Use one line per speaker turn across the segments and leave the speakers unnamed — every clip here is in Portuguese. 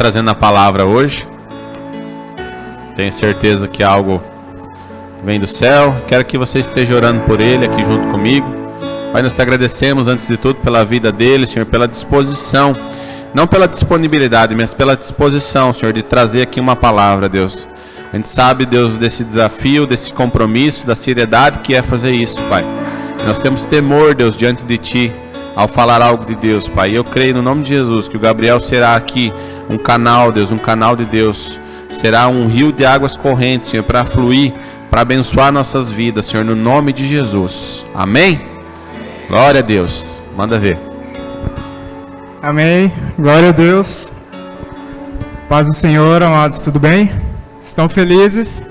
trazendo a palavra hoje. Tenho certeza que algo vem do céu. Quero que você esteja orando por ele aqui junto comigo. Pai, nós te agradecemos antes de tudo pela vida dele, Senhor, pela disposição, não pela disponibilidade, mas pela disposição, Senhor, de trazer aqui uma palavra, Deus. A gente sabe, Deus, desse desafio, desse compromisso, da seriedade que é fazer isso, Pai. Nós temos temor, Deus, diante de Ti, ao falar algo de Deus, Pai. E eu creio no nome de Jesus que o Gabriel será aqui um canal, Deus, um canal de Deus. Será um rio de águas correntes, Senhor, para fluir, para abençoar nossas vidas, Senhor, no nome de Jesus. Amém? Glória a Deus. Manda ver.
Amém. Glória a Deus. Paz do Senhor, amados, tudo bem? Estão felizes?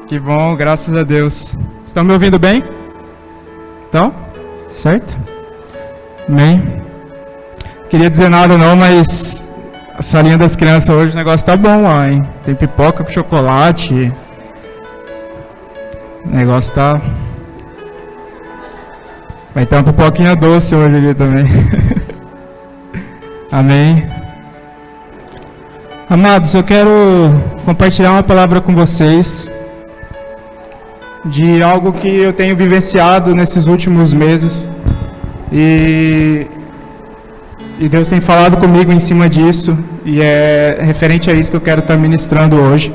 Que bom, graças a Deus. Estão me ouvindo bem? Então? Certo? Amém. Queria dizer nada não, mas a salinha das crianças hoje o negócio tá bom lá, hein? Tem pipoca com chocolate. O negócio tá... Vai ter uma pipoquinha doce hoje ali também. Amém. Amados, eu quero compartilhar uma palavra com vocês de algo que eu tenho vivenciado nesses últimos meses e Deus tem falado comigo em cima disso e é referente a isso que eu quero estar ministrando hoje.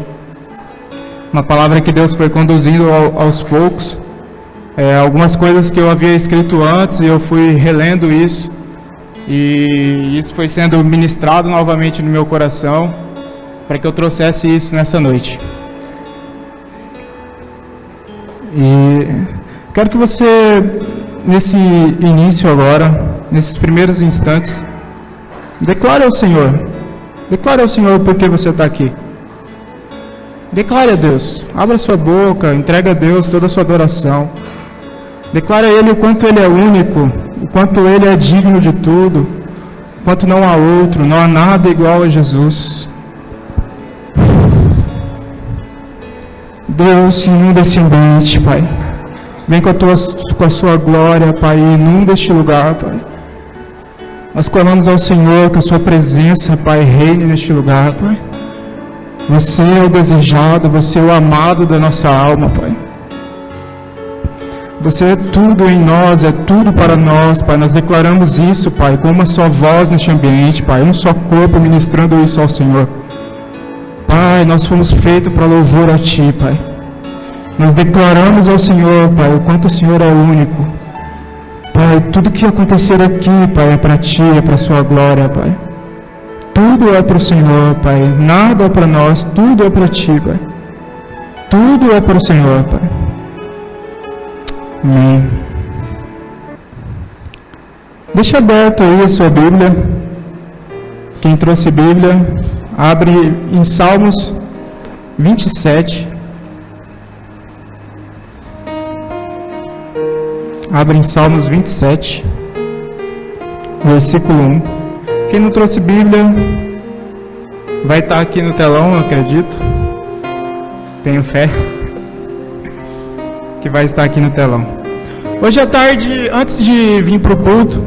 Uma palavra que Deus foi conduzindo aos poucos. Algumas coisas que eu havia escrito antes e eu fui relendo isso e isso foi sendo ministrado novamente no meu coração para que eu trouxesse isso nessa noite. E quero que você, nesse início agora, nesses primeiros instantes, declare ao Senhor o porquê você está aqui. Declare a Deus, abra sua boca, entregue a Deus toda a sua adoração. Declare a Ele o quanto Ele é único, o quanto Ele é digno de tudo, o quanto não há outro, não há nada igual a Jesus. Deus, inunda esse ambiente, Pai. Vem com a sua glória, Pai, e inunda este lugar, Pai. Nós clamamos ao Senhor que a sua presença, Pai, reine neste lugar, Pai. Você é o desejado, você é o amado da nossa alma, Pai. Você é tudo em nós, é tudo para nós, Pai. Nós declaramos isso, Pai, com uma só voz neste ambiente, Pai. Um só corpo ministrando isso ao Senhor. Pai, nós fomos feitos para louvor a Ti, Pai. Nós declaramos ao Senhor, Pai, o quanto o Senhor é único. Pai, tudo que acontecer aqui, Pai, é para Ti, é para a Sua glória, Pai. Tudo é para o Senhor, Pai. Nada é para nós, tudo é para Ti, Pai. Tudo é para o Senhor, Pai. Amém. Deixa aberto aí a sua Bíblia. Quem trouxe Bíblia, abre em Salmos 27. Abre em Salmos 27, versículo 1. Quem não trouxe Bíblia, vai estar aqui no telão, eu acredito. Tenho fé que vai estar aqui no telão. Hoje à tarde, antes de vir para o culto,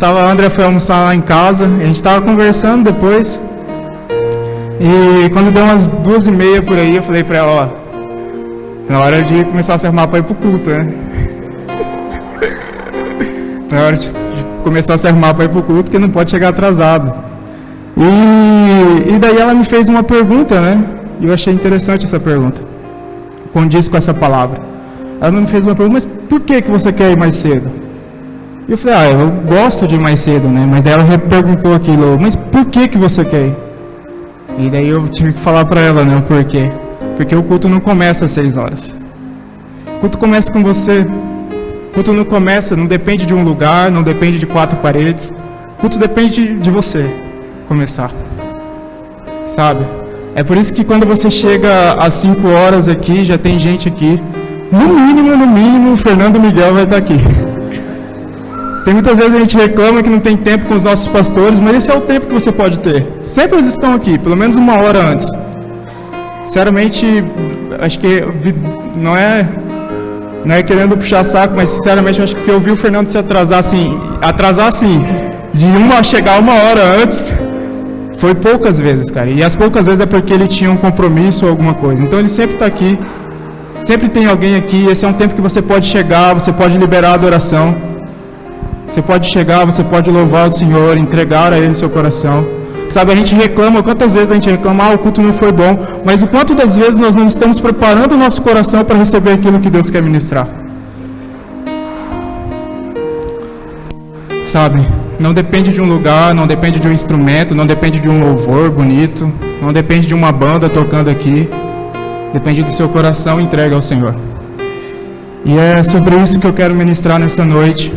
a André foi almoçar lá em casa, a gente estava conversando depois, e quando deu umas 2h30 por aí, eu falei para ela, na hora de começar a se arrumar para ir para o culto, né? Na hora de começar a se arrumar para ir para o culto, que não pode chegar atrasado. E daí ela me fez uma pergunta, né? E eu achei interessante essa pergunta. Condiz com essa palavra. Ela me fez uma pergunta, mas por que você quer ir mais cedo? E eu falei, eu gosto de ir mais cedo, né? Mas daí ela perguntou aquilo, mas por que você quer ir? E daí eu tive que falar para ela, né, o porquê. Porque o culto não começa às 6 horas. O culto começa com você. O culto não começa, não depende de um lugar, não depende de 4 paredes. O culto depende de você começar. Sabe? É por isso que quando você chega às 5 horas aqui, já tem gente aqui. No mínimo, o Fernando Miguel vai estar aqui. Tem muitas vezes a gente reclama que não tem tempo com os nossos pastores, mas esse é o tempo que você pode ter. Sempre eles estão aqui, pelo menos 1 hora antes. Sinceramente, acho que não é querendo puxar saco, mas sinceramente acho que eu vi o Fernando se atrasar assim, de chegar 1 hora antes, foi poucas vezes, cara. E as poucas vezes é porque ele tinha um compromisso ou alguma coisa. Então ele sempre está aqui, sempre tem alguém aqui. Esse é um tempo que você pode chegar, você pode liberar a adoração. Você pode chegar, você pode louvar o Senhor, entregar a Ele seu coração. Sabe, a gente reclama, quantas vezes a gente reclama, o culto não foi bom, mas o quanto das vezes nós não estamos preparando o nosso coração para receber aquilo que Deus quer ministrar. Sabe, não depende de um lugar, não depende de um instrumento, não depende de um louvor bonito, não depende de uma banda tocando aqui, depende do seu coração entregue ao Senhor. E é sobre isso que eu quero ministrar nessa noite.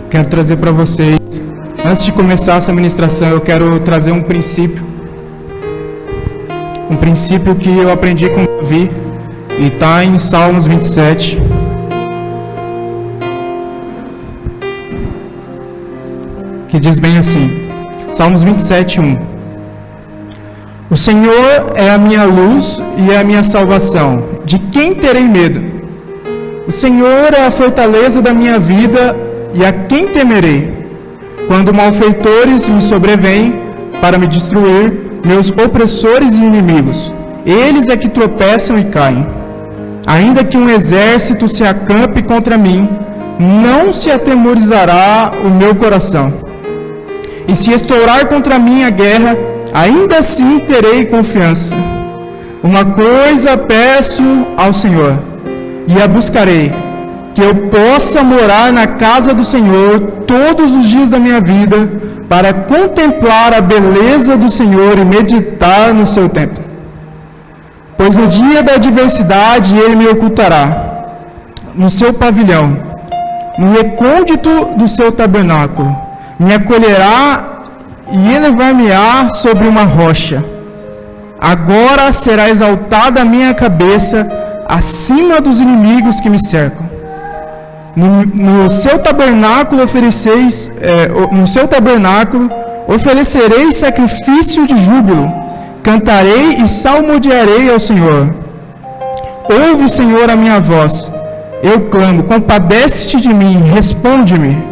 Quero trazer para vocês, antes de começar essa ministração, eu quero trazer um princípio que eu aprendi com Davi, e está em Salmos 27. Que diz bem assim, Salmos 27, 1. O Senhor é a minha luz e é a minha salvação, de quem terei medo? O Senhor é a fortaleza da minha vida, e a quem temerei? Quando malfeitores me sobrevêm para me destruir, meus opressores e inimigos, eles é que tropeçam e caem. Ainda que um exército se acampe contra mim, não se atemorizará o meu coração. E se estourar contra mim a guerra, ainda assim terei confiança. Uma coisa peço ao Senhor, e a buscarei, que eu possa morar na casa do Senhor todos os dias da minha vida, para contemplar a beleza do Senhor e meditar no seu templo. Pois no dia da adversidade ele me ocultará no seu pavilhão, no recôndito do seu tabernáculo, me acolherá e elevar-me-á sobre uma rocha. Agora será exaltada a minha cabeça acima dos inimigos que me cercam. No seu tabernáculo oferecerei sacrifício de júbilo, cantarei e salmodiarei ao Senhor. Ouve, Senhor, a minha voz, eu clamo, compadece-te de mim, responde-me.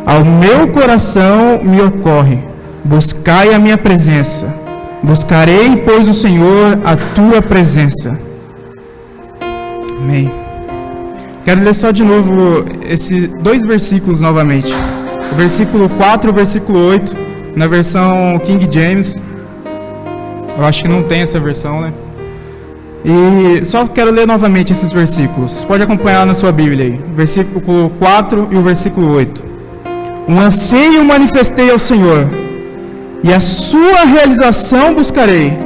Ao meu coração me ocorre, buscai a minha presença, buscarei, pois, o Senhor, a tua presença. Amém. Quero ler só de novo esses 2 versículos novamente. O versículo 4 e o versículo 8, na versão King James. Eu acho que não tem essa versão, né? E só quero ler novamente esses versículos. Pode acompanhar na sua Bíblia aí. Versículo 4 e o versículo 8. Um anseio manifestei ao Senhor, e a sua realização buscarei,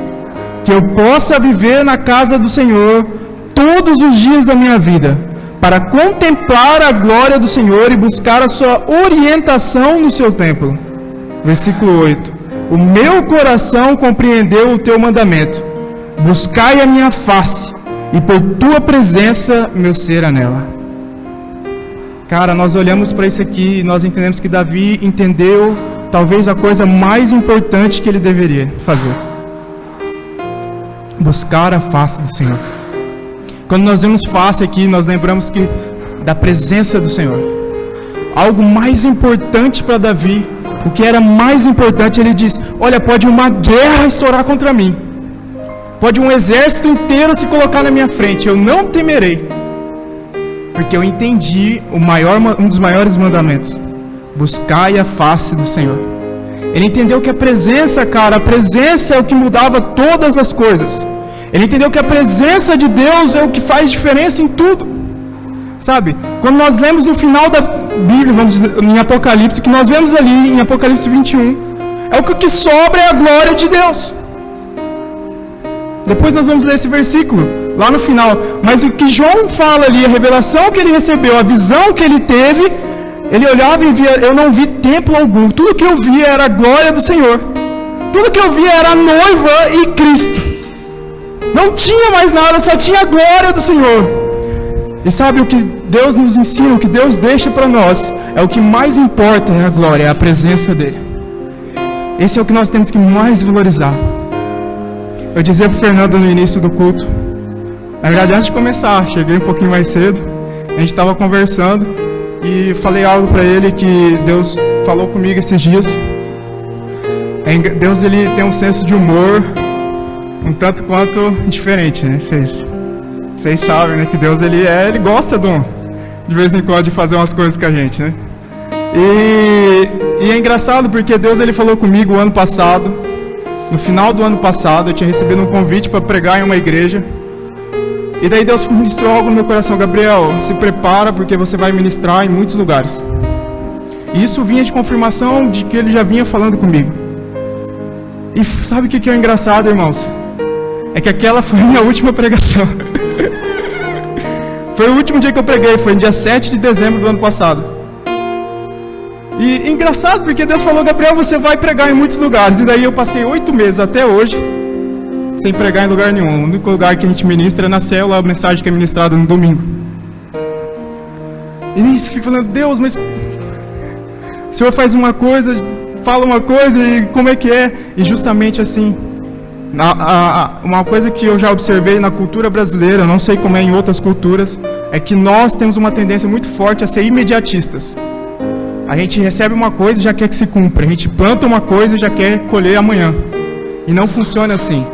que eu possa viver na casa do Senhor todos os dias da minha vida, para contemplar a glória do Senhor e buscar a sua orientação no seu templo. Versículo 8. O meu coração compreendeu o teu mandamento. Buscai a minha face, e por tua presença meu ser anela. Cara, nós olhamos para isso aqui e nós entendemos que Davi entendeu talvez a coisa mais importante que ele deveria fazer: buscar a face do Senhor. Quando nós vemos face aqui, nós lembramos que da presença do Senhor. Algo mais importante para Davi, o que era mais importante, ele diz: olha, pode uma guerra estourar contra mim, pode um exército inteiro se colocar na minha frente, eu não temerei, porque eu entendi um dos maiores mandamentos: buscai a face do Senhor. Ele entendeu que a presença, cara, a presença é o que mudava todas as coisas. Ele entendeu que a presença de Deus é o que faz diferença em tudo. Sabe? Quando nós lemos no final da Bíblia, vamos dizer, em Apocalipse, que nós vemos ali em Apocalipse 21, é o que o que sobra é a glória de Deus. Depois nós vamos ler esse versículo, lá no final. Mas o que João fala ali, a revelação que ele recebeu, a visão que ele teve, ele olhava e via: eu não vi templo algum. Tudo que eu via era a glória do Senhor. Tudo que eu via era a noiva e Cristo. Não tinha mais nada, só tinha a glória do Senhor. E sabe o que Deus nos ensina, o que Deus deixa para nós? É o que mais importa, é a glória, é a presença dEle. Esse é o que nós temos que mais valorizar. Eu dizia para o Fernando no início do culto, na verdade antes de começar, cheguei um pouquinho mais cedo, a gente estava conversando, e falei algo para ele que Deus falou comigo esses dias. Deus, ele tem um senso de humor um tanto quanto diferente, né? Vocês sabem, né, que Deus ele gosta de vez em quando de fazer umas coisas com a gente, né? E é engraçado porque Deus ele falou comigo o ano passado, no final do ano passado, eu tinha recebido um convite para pregar em uma igreja. E daí Deus ministrou algo no meu coração: Gabriel, se prepara porque você vai ministrar em muitos lugares. E isso vinha de confirmação de que ele já vinha falando comigo. E sabe o que é engraçado, irmãos? É que aquela foi a minha última pregação. Foi o último dia que eu preguei, foi no dia 7 de dezembro do ano passado. E engraçado porque Deus falou: Gabriel, você vai pregar em muitos lugares. E daí eu passei 8 meses até hoje sem pregar em lugar nenhum. O único lugar que a gente ministra é na célula, a mensagem que é ministrada no domingo. E você fica falando: Deus, mas o Senhor faz uma coisa, fala uma coisa, e como é que é? E justamente assim, uma coisa que eu já observei na cultura brasileira, não sei como é em outras culturas, é que nós temos uma tendência muito forte a ser imediatistas. A gente recebe uma coisa e já quer que se cumpra. A gente planta uma coisa e já quer colher amanhã. E não funciona assim.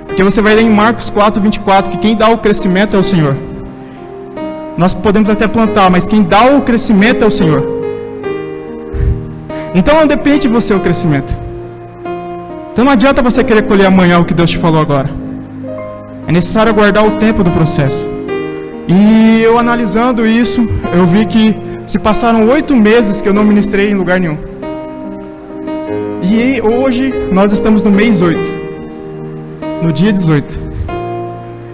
Porque você vai ler em Marcos 4:24 que quem dá o crescimento é o Senhor. Nós podemos até plantar, mas quem dá o crescimento é o Senhor. Então não depende de você o crescimento. Então não adianta você querer colher amanhã o que Deus te falou agora. É necessário aguardar o tempo do processo. E eu analisando isso, eu vi que se passaram 8 meses que eu não ministrei em lugar nenhum. E hoje nós estamos no mês 8. No dia 18.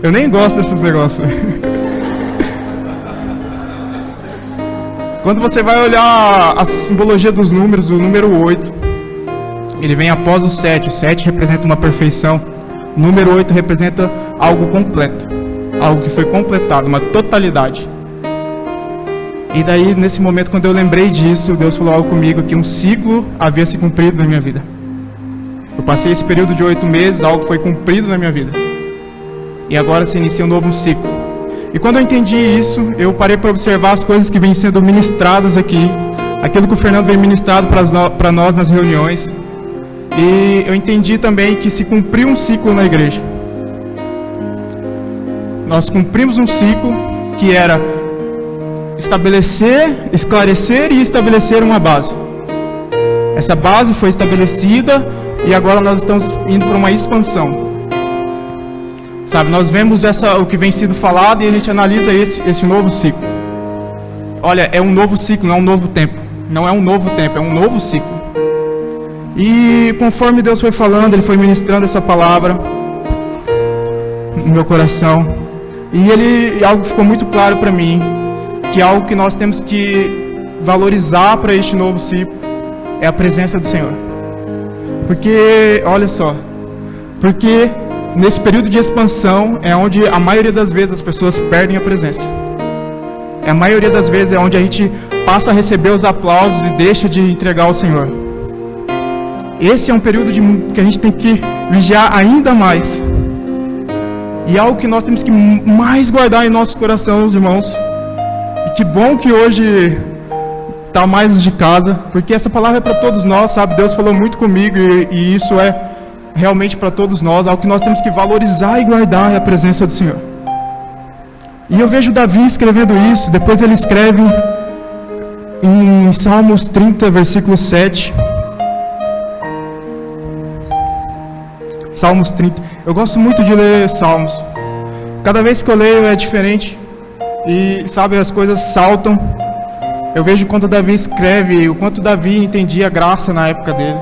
Eu nem gosto desses negócios. Quando você vai olhar a simbologia dos números, o número 8, ele vem após o 7. O 7 representa uma perfeição. O número 8 representa algo completo. Algo que foi completado, uma totalidade. E daí, nesse momento, quando eu lembrei disso, Deus falou algo comigo, que um ciclo havia se cumprido na minha vida. Eu passei esse período de 8 meses, algo foi cumprido na minha vida. E agora se inicia um novo ciclo. E quando eu entendi isso, eu parei para observar as coisas que vêm sendo ministradas aqui, aquilo que o Fernando vem ministrado para nós nas reuniões. E eu entendi também que se cumpriu um ciclo na igreja. Nós cumprimos um ciclo que era estabelecer, esclarecer e estabelecer uma base. Essa base foi estabelecida e agora nós estamos indo para uma expansão. Sabe, nós vemos o que vem sido falado e a gente analisa esse novo ciclo. Olha, é um novo ciclo, não é um novo tempo. Não é um novo tempo, é um novo ciclo. E conforme Deus foi falando, Ele foi ministrando essa palavra no meu coração. E algo ficou muito claro para mim, que algo que nós temos que valorizar para este novo ciclo é a presença do Senhor. Porque, olha só, porque nesse período de expansão é onde a maioria das vezes as pessoas perdem a presença. A maioria das vezes é onde a gente passa a receber os aplausos e deixa de entregar ao Senhor. Esse é um período que a gente tem que vigiar ainda mais. E algo que nós temos que mais guardar em nossos corações, irmãos. E que bom que hoje está mais de casa, porque essa palavra é para todos nós, sabe? Deus falou muito comigo e isso é realmente para todos nós. Algo que nós temos que valorizar e guardar é a presença do Senhor. E eu vejo Davi escrevendo isso, depois ele escreve em Salmos 30, versículo 7. Salmos 30. Eu gosto muito de ler Salmos. Cada vez que eu leio é diferente. E, sabe, as coisas saltam. Eu vejo quanto Davi escreve, o quanto Davi entendia a graça na época dele.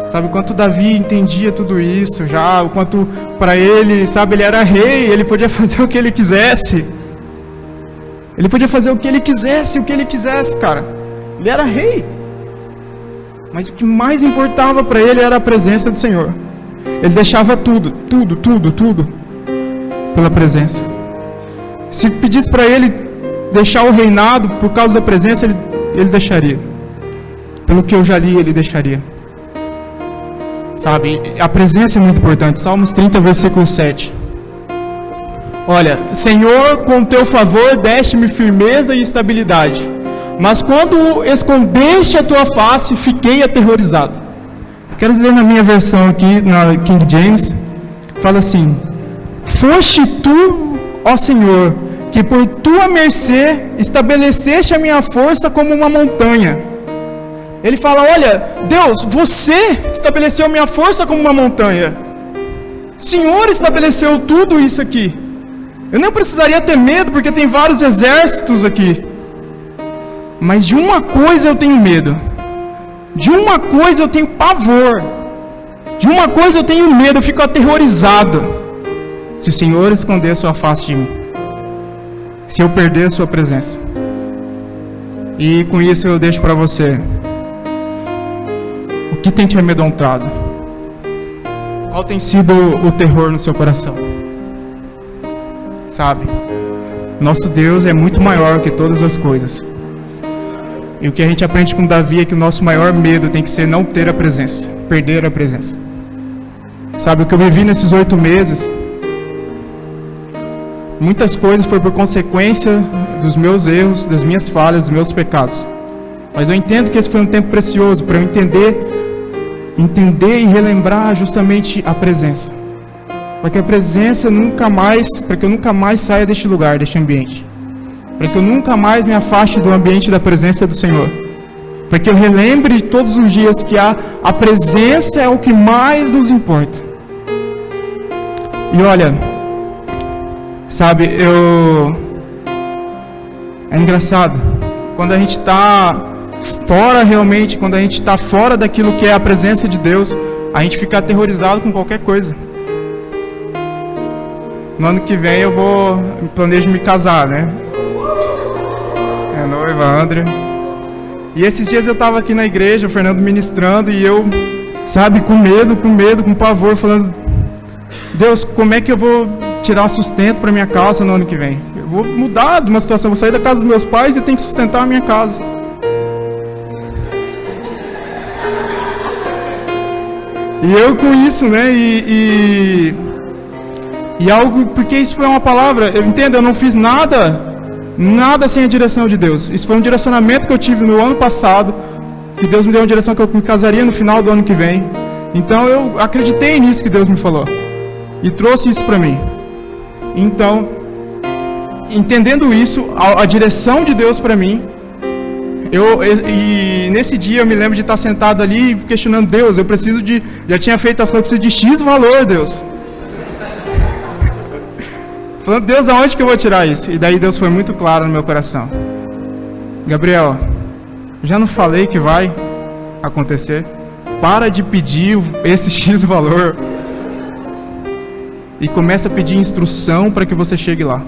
Sabe, o quanto Davi entendia tudo isso já, o quanto para ele, sabe, ele era rei, ele podia fazer o que ele quisesse. Ele podia fazer o que ele quisesse, cara. Ele era rei. Mas o que mais importava para ele era a presença do Senhor. Ele deixava tudo pela presença. Se pedisse para ele deixar o reinado por causa da presença, ele deixaria. Pelo que eu já li, ele deixaria. Sabe, a presença é muito importante. Salmos 30, versículo 7. Olha, Senhor, com teu favor deste-me firmeza e estabilidade, mas quando escondeste a tua face, fiquei aterrorizado. Quero ler na minha versão aqui, na King James, fala assim: foste tu, ó Senhor, que por tua mercê estabeleceste a minha força como uma montanha. Ele fala: olha, Deus, você estabeleceu a minha força como uma montanha. O Senhor estabeleceu tudo isso aqui. Eu não precisaria ter medo, porque tem vários exércitos aqui. Mas de uma coisa eu tenho medo. De uma coisa eu tenho pavor. De uma coisa eu tenho medo, eu fico aterrorizado. Se o Senhor esconder a sua face de mim. Se eu perder a sua presença. E com isso eu deixo para você. O que tem te amedrontado? Qual tem sido o terror no seu coração? Sabe? Nosso Deus é muito maior que todas as coisas. E o que a gente aprende com Davi é que o nosso maior medo tem que ser não ter a presença, perder a presença. Sabe, o que eu vivi nesses 8 meses, muitas coisas foi por consequência dos meus erros, das minhas falhas, dos meus pecados. Mas eu entendo que esse foi um tempo precioso para eu entender e relembrar justamente a presença. Para que a presença para que eu nunca mais saia deste lugar, deste ambiente. Para que eu nunca mais me afaste do ambiente da presença do Senhor. Para que eu relembre todos os dias que a presença é o que mais nos importa. E olha, sabe, é engraçado. Quando a gente está fora realmente, quando a gente está fora daquilo que é a presença de Deus, a gente fica aterrorizado com qualquer coisa. No ano que vem eu planejo me casar, né? É noiva, André. E esses dias eu estava aqui na igreja, o Fernando ministrando, e eu, sabe, com medo, com pavor, falando: Deus, como é que eu vou tirar sustento para minha casa no ano que vem? Eu vou mudar de uma situação, eu vou sair da casa dos meus pais e tenho que sustentar a minha casa. E eu com isso, né, e algo, porque isso foi uma palavra, eu entendo, eu não fiz nada sem a direção de Deus. Isso foi um direcionamento que eu tive no ano passado, que Deus me deu uma direção que eu me casaria no final do ano que vem. Então eu acreditei nisso que Deus me falou, e trouxe isso para mim. Então, entendendo isso, a direção de Deus para mim, e nesse dia eu me lembro de estar sentado ali questionando: Deus, eu preciso já tinha feito as coisas, eu preciso de X valor, Deus. Falando: Deus, aonde que eu vou tirar isso? E daí Deus foi muito claro no meu coração: Gabriel, já não falei que vai acontecer? Para de pedir esse X valor e começa a pedir instrução para que você chegue lá.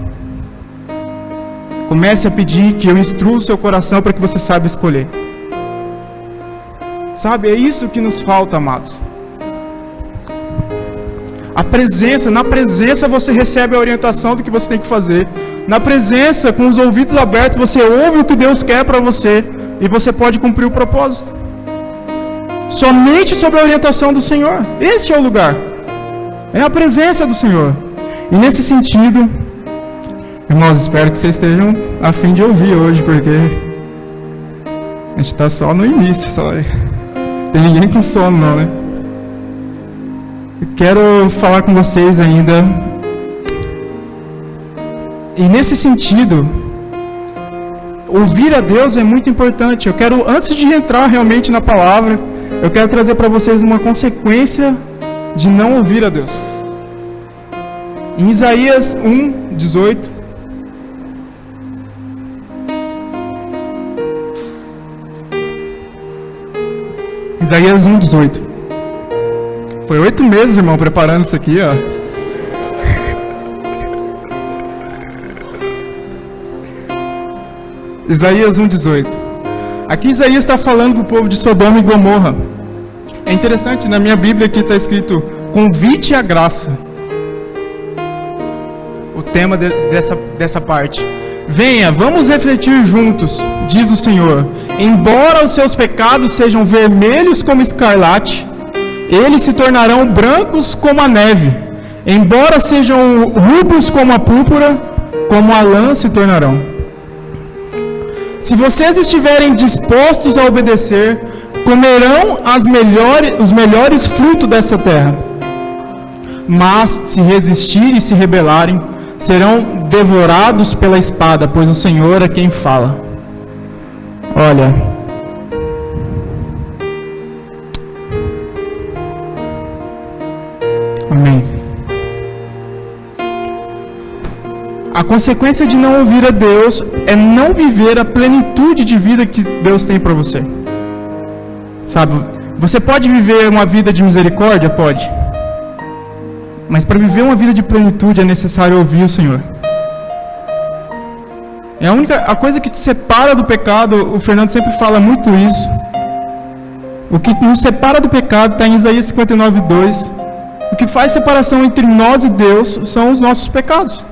Comece a pedir que eu instrua o seu coração para que você saiba escolher. Sabe, é isso que nos falta, amados. Na presença você recebe a orientação do que você tem que fazer. Na presença, com os ouvidos abertos, você ouve o que Deus quer para você e você pode cumprir o propósito. Somente sob a orientação do Senhor. Esse é o lugar. É a presença do Senhor. E nesse sentido, irmãos, espero que vocês estejam a fim de ouvir hoje, porque a gente está só no início, só. Tem ninguém com sono não, né? Eu quero falar com vocês ainda. E nesse sentido, ouvir a Deus é muito importante. Eu quero, antes de entrar realmente na palavra, eu quero trazer para vocês uma consequência de não ouvir a Deus. Em Isaías 1:18, Isaías 1:18. Foi 8 meses, irmão, preparando isso aqui, ó. Isaías 1:18. Aqui Isaías está falando para o povo de Sodoma e Gomorra. É interessante, na minha Bíblia aqui está escrito: convite à graça. O tema dessa parte. Venha, vamos refletir juntos, diz o Senhor. Embora os seus pecados sejam vermelhos como escarlate, eles se tornarão brancos como a neve. Embora sejam rubros como a púrpura, como a lã se tornarão. Se vocês estiverem dispostos a obedecer, comerão os melhores frutos dessa terra. Mas, se resistirem e se rebelarem, serão devorados pela espada, pois o Senhor é quem fala. Olha, amém. A consequência de não ouvir a Deus é não viver a plenitude de vida que Deus tem para você. Sabe, você pode viver uma vida de misericórdia? Pode. Mas para viver uma vida de plenitude é necessário ouvir o Senhor. É a coisa que te separa do pecado, o Fernando sempre fala muito isso. O que nos separa do pecado está em Isaías 59:2. O que faz separação entre nós e Deus são os nossos pecados.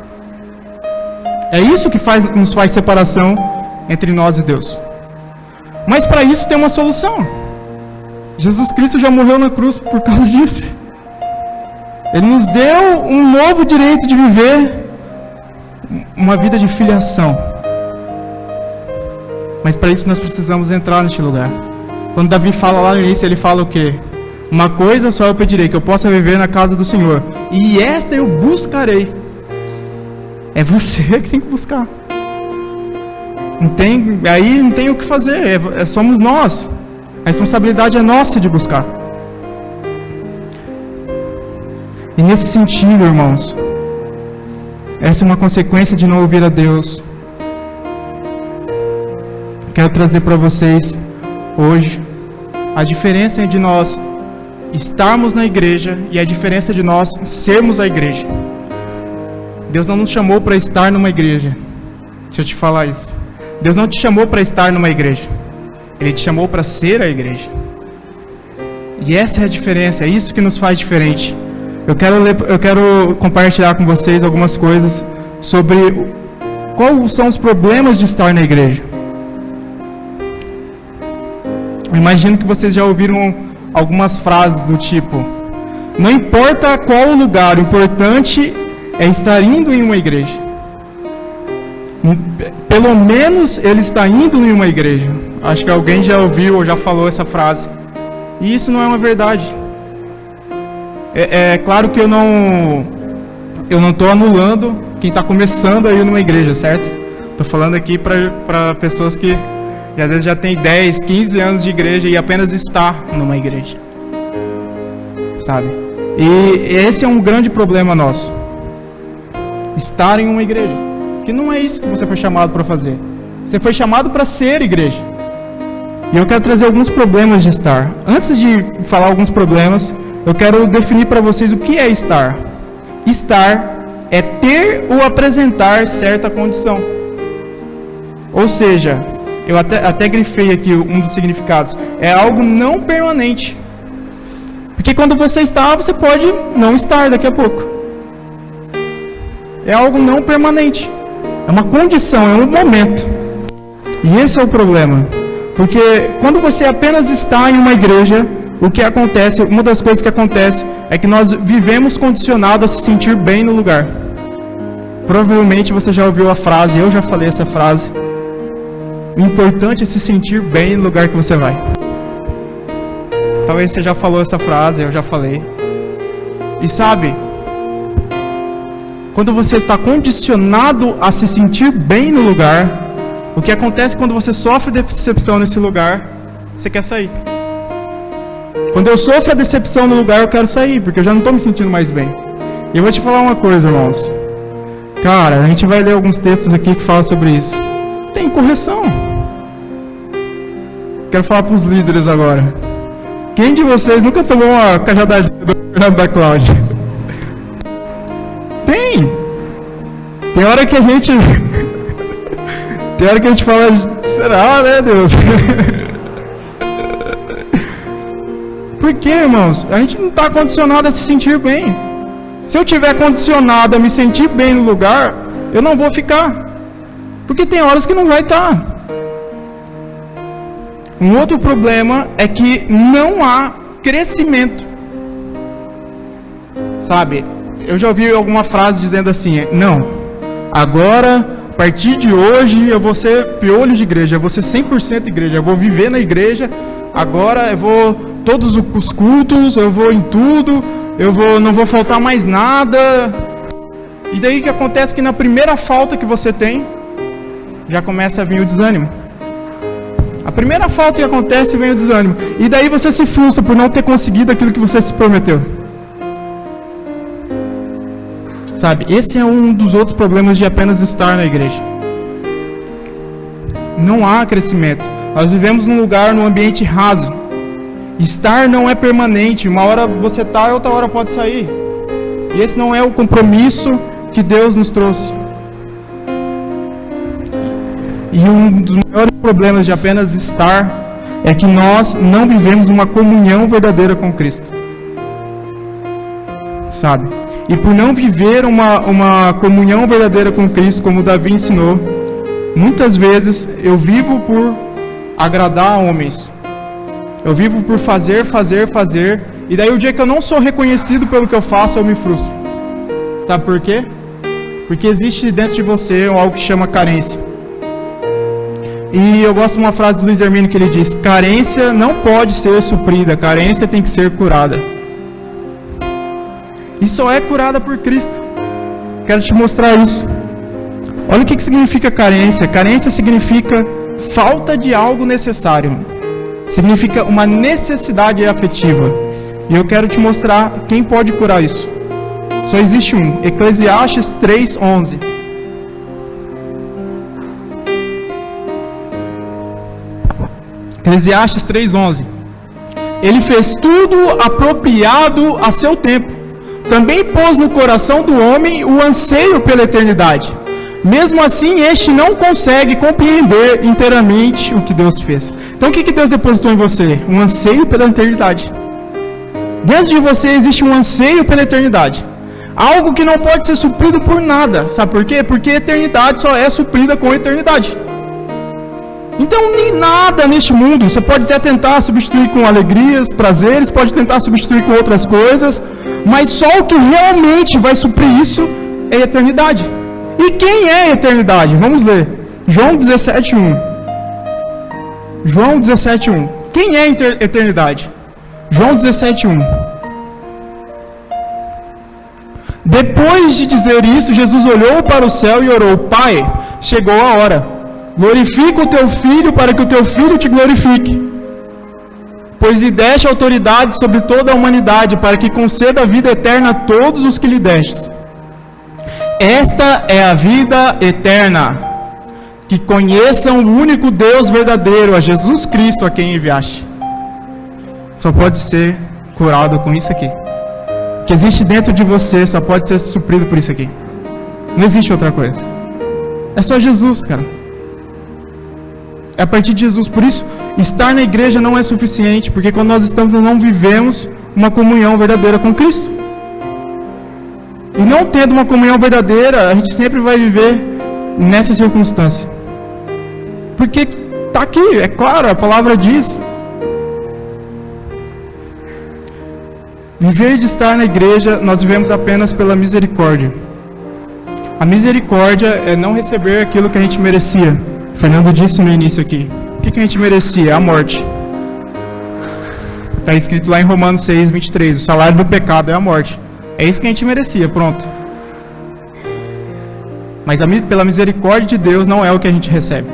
É isso que nos faz separação entre nós e Deus. Mas para isso tem uma solução. Jesus Cristo já morreu na cruz por causa disso. Ele nos deu um novo direito de viver uma vida de filiação. Mas para isso nós precisamos entrar neste lugar. Quando Davi fala lá no início, ele fala o quê? Uma coisa só eu pedirei, que eu possa viver na casa do Senhor, e esta eu buscarei. É você que tem que buscar. Aí não tem o que fazer, somos nós. A responsabilidade é nossa de buscar. E nesse sentido, irmãos, essa é uma consequência de não ouvir a Deus. Quero trazer para vocês hoje a diferença de nós estarmos na igreja e a diferença de nós sermos a igreja. Deus não nos chamou para estar numa igreja. Deixa eu te falar isso. Deus não te chamou para estar numa igreja. Ele te chamou para ser a igreja. E essa é a diferença, é isso que nos faz diferente. Eu quero compartilhar com vocês algumas coisas sobre quais são os problemas de estar na igreja. Eu imagino que vocês já ouviram algumas frases do tipo: não importa qual o lugar, o importante é estar indo em uma igreja. Pelo menos ele está indo em uma igreja. Acho que alguém já ouviu ou já falou essa frase. E isso não é uma verdade. É claro que eu não estou anulando quem está começando a ir numa igreja, certo? Estou falando aqui para pessoas que às vezes já tem 10, 15 anos de igreja e apenas está numa igreja. Sabe? E esse é um grande problema nosso. Estar em uma igreja. Que não é isso que você foi chamado para fazer. Você foi chamado para ser igreja. E eu quero trazer alguns problemas de estar. Antes de falar alguns problemas, eu quero definir para vocês o que é estar. Estar é ter ou apresentar certa condição. Ou seja, eu até grifei aqui um dos significados. É algo não permanente. Porque quando você está, você pode não estar daqui a pouco. É algo não permanente. É uma condição, é um momento. E esse é o problema. Porque quando você apenas está em uma igreja, o que acontece, uma das coisas que acontece é que nós vivemos condicionados a se sentir bem no lugar. Provavelmente você já ouviu a frase, eu já falei essa frase. O importante é se sentir bem no lugar que você vai. Talvez você já falou essa frase, eu já falei. E sabe, quando você está condicionado a se sentir bem no lugar, o que acontece quando você sofre decepção nesse lugar, você quer sair. Quando eu sofro a decepção no lugar, eu quero sair, porque eu já não estou me sentindo mais bem. E eu vou te falar uma coisa, irmãos. Cara, a gente vai ler alguns textos aqui que falam sobre isso. Tem correção. Quero falar para os líderes agora. Quem de vocês nunca tomou uma cajadadinha do Fernando da Cláudia? Tem hora que a gente... Tem hora que a gente fala... Será, né, Deus? Por quê, irmãos? A gente não está condicionado a se sentir bem. Se eu tiver condicionado a me sentir bem no lugar, eu não vou ficar. Porque tem horas que não vai estar. Um outro problema é que não há crescimento. Sabe? eu já ouvi alguma frase dizendo assim, não, agora, a partir de hoje, eu vou ser piolho de igreja, eu vou ser 100% igreja, eu vou viver na igreja, agora eu vou, todos os cultos, eu vou em tudo, não vou faltar mais nada. E daí o que acontece que na primeira falta que você tem, já começa a vir o desânimo. A primeira falta que acontece, vem o desânimo. E daí você se frustra por não ter conseguido aquilo que você se prometeu. Sabe, esse é um dos outros problemas de apenas estar na igreja. Não há crescimento. Nós vivemos num lugar, num ambiente raso. Estar não é permanente. Uma hora você está e outra hora pode sair. E esse não é o compromisso que Deus nos trouxe. E um dos maiores problemas de apenas estar é que nós não vivemos uma comunhão verdadeira com Cristo. Sabe? E por não viver uma comunhão verdadeira com Cristo, como Davi ensinou, muitas vezes eu vivo por agradar homens. Eu vivo por fazer, e daí o dia que eu não sou reconhecido pelo que eu faço, eu me frustro. Sabe por quê? Porque existe dentro de você algo que chama carência. E eu gosto de uma frase do Luiz Hermínio que ele diz, carência não pode ser suprida, carência tem que ser curada. E só é curada por Cristo. Quero te mostrar isso. Olha o que significa carência. Carência significa falta de algo necessário. Significa uma necessidade afetiva. E eu quero te mostrar quem pode curar isso. Só existe um. Eclesiastes 3:11. Eclesiastes 3:11. Ele fez tudo apropriado a seu tempo. Também pôs no coração do homem o anseio pela eternidade. Mesmo assim, este não consegue compreender inteiramente o que Deus fez. Então, o que Deus depositou em você? Um anseio pela eternidade. Dentro de você existe um anseio pela eternidade. Algo que não pode ser suprido por nada. Sabe por quê? Porque a eternidade só é suprida com a eternidade. Então, nem nada neste mundo. Você pode até tentar substituir com alegrias, prazeres, pode tentar substituir com outras coisas, mas só o que realmente vai suprir isso é a eternidade. E quem é a eternidade? Vamos ler. João 17:1. João 17:1. Quem é a eternidade? João 17:1. Depois de dizer isso, Jesus olhou para o céu e orou: Pai, chegou a hora. Glorifica o teu filho para que o teu filho te glorifique. Pois lhe deste autoridade sobre toda a humanidade para que conceda a vida eterna a todos os que lhe destes. Esta é a vida eterna, que conheçam o único Deus verdadeiro, a Jesus Cristo, a quem enviaste. Só pode ser curado com isso aqui. O que existe dentro de você só pode ser suprido por isso aqui. Não existe outra coisa. É só Jesus, cara. É a partir de Jesus. Por isso, estar na igreja não é suficiente, porque quando nós estamos, nós não vivemos uma comunhão verdadeira com Cristo. E não tendo uma comunhão verdadeira, a gente sempre vai viver nessa circunstância. Porque está aqui, é claro, a palavra diz. Viver de estar na igreja, nós vivemos apenas pela misericórdia. A misericórdia é não receber aquilo que a gente merecia. O Fernando disse no início aqui. O que a gente merecia? A morte. Está escrito lá em Romanos 6:23. O salário do pecado é a morte. É isso que a gente merecia, pronto. Mas pela misericórdia de Deus não é o que a gente recebe.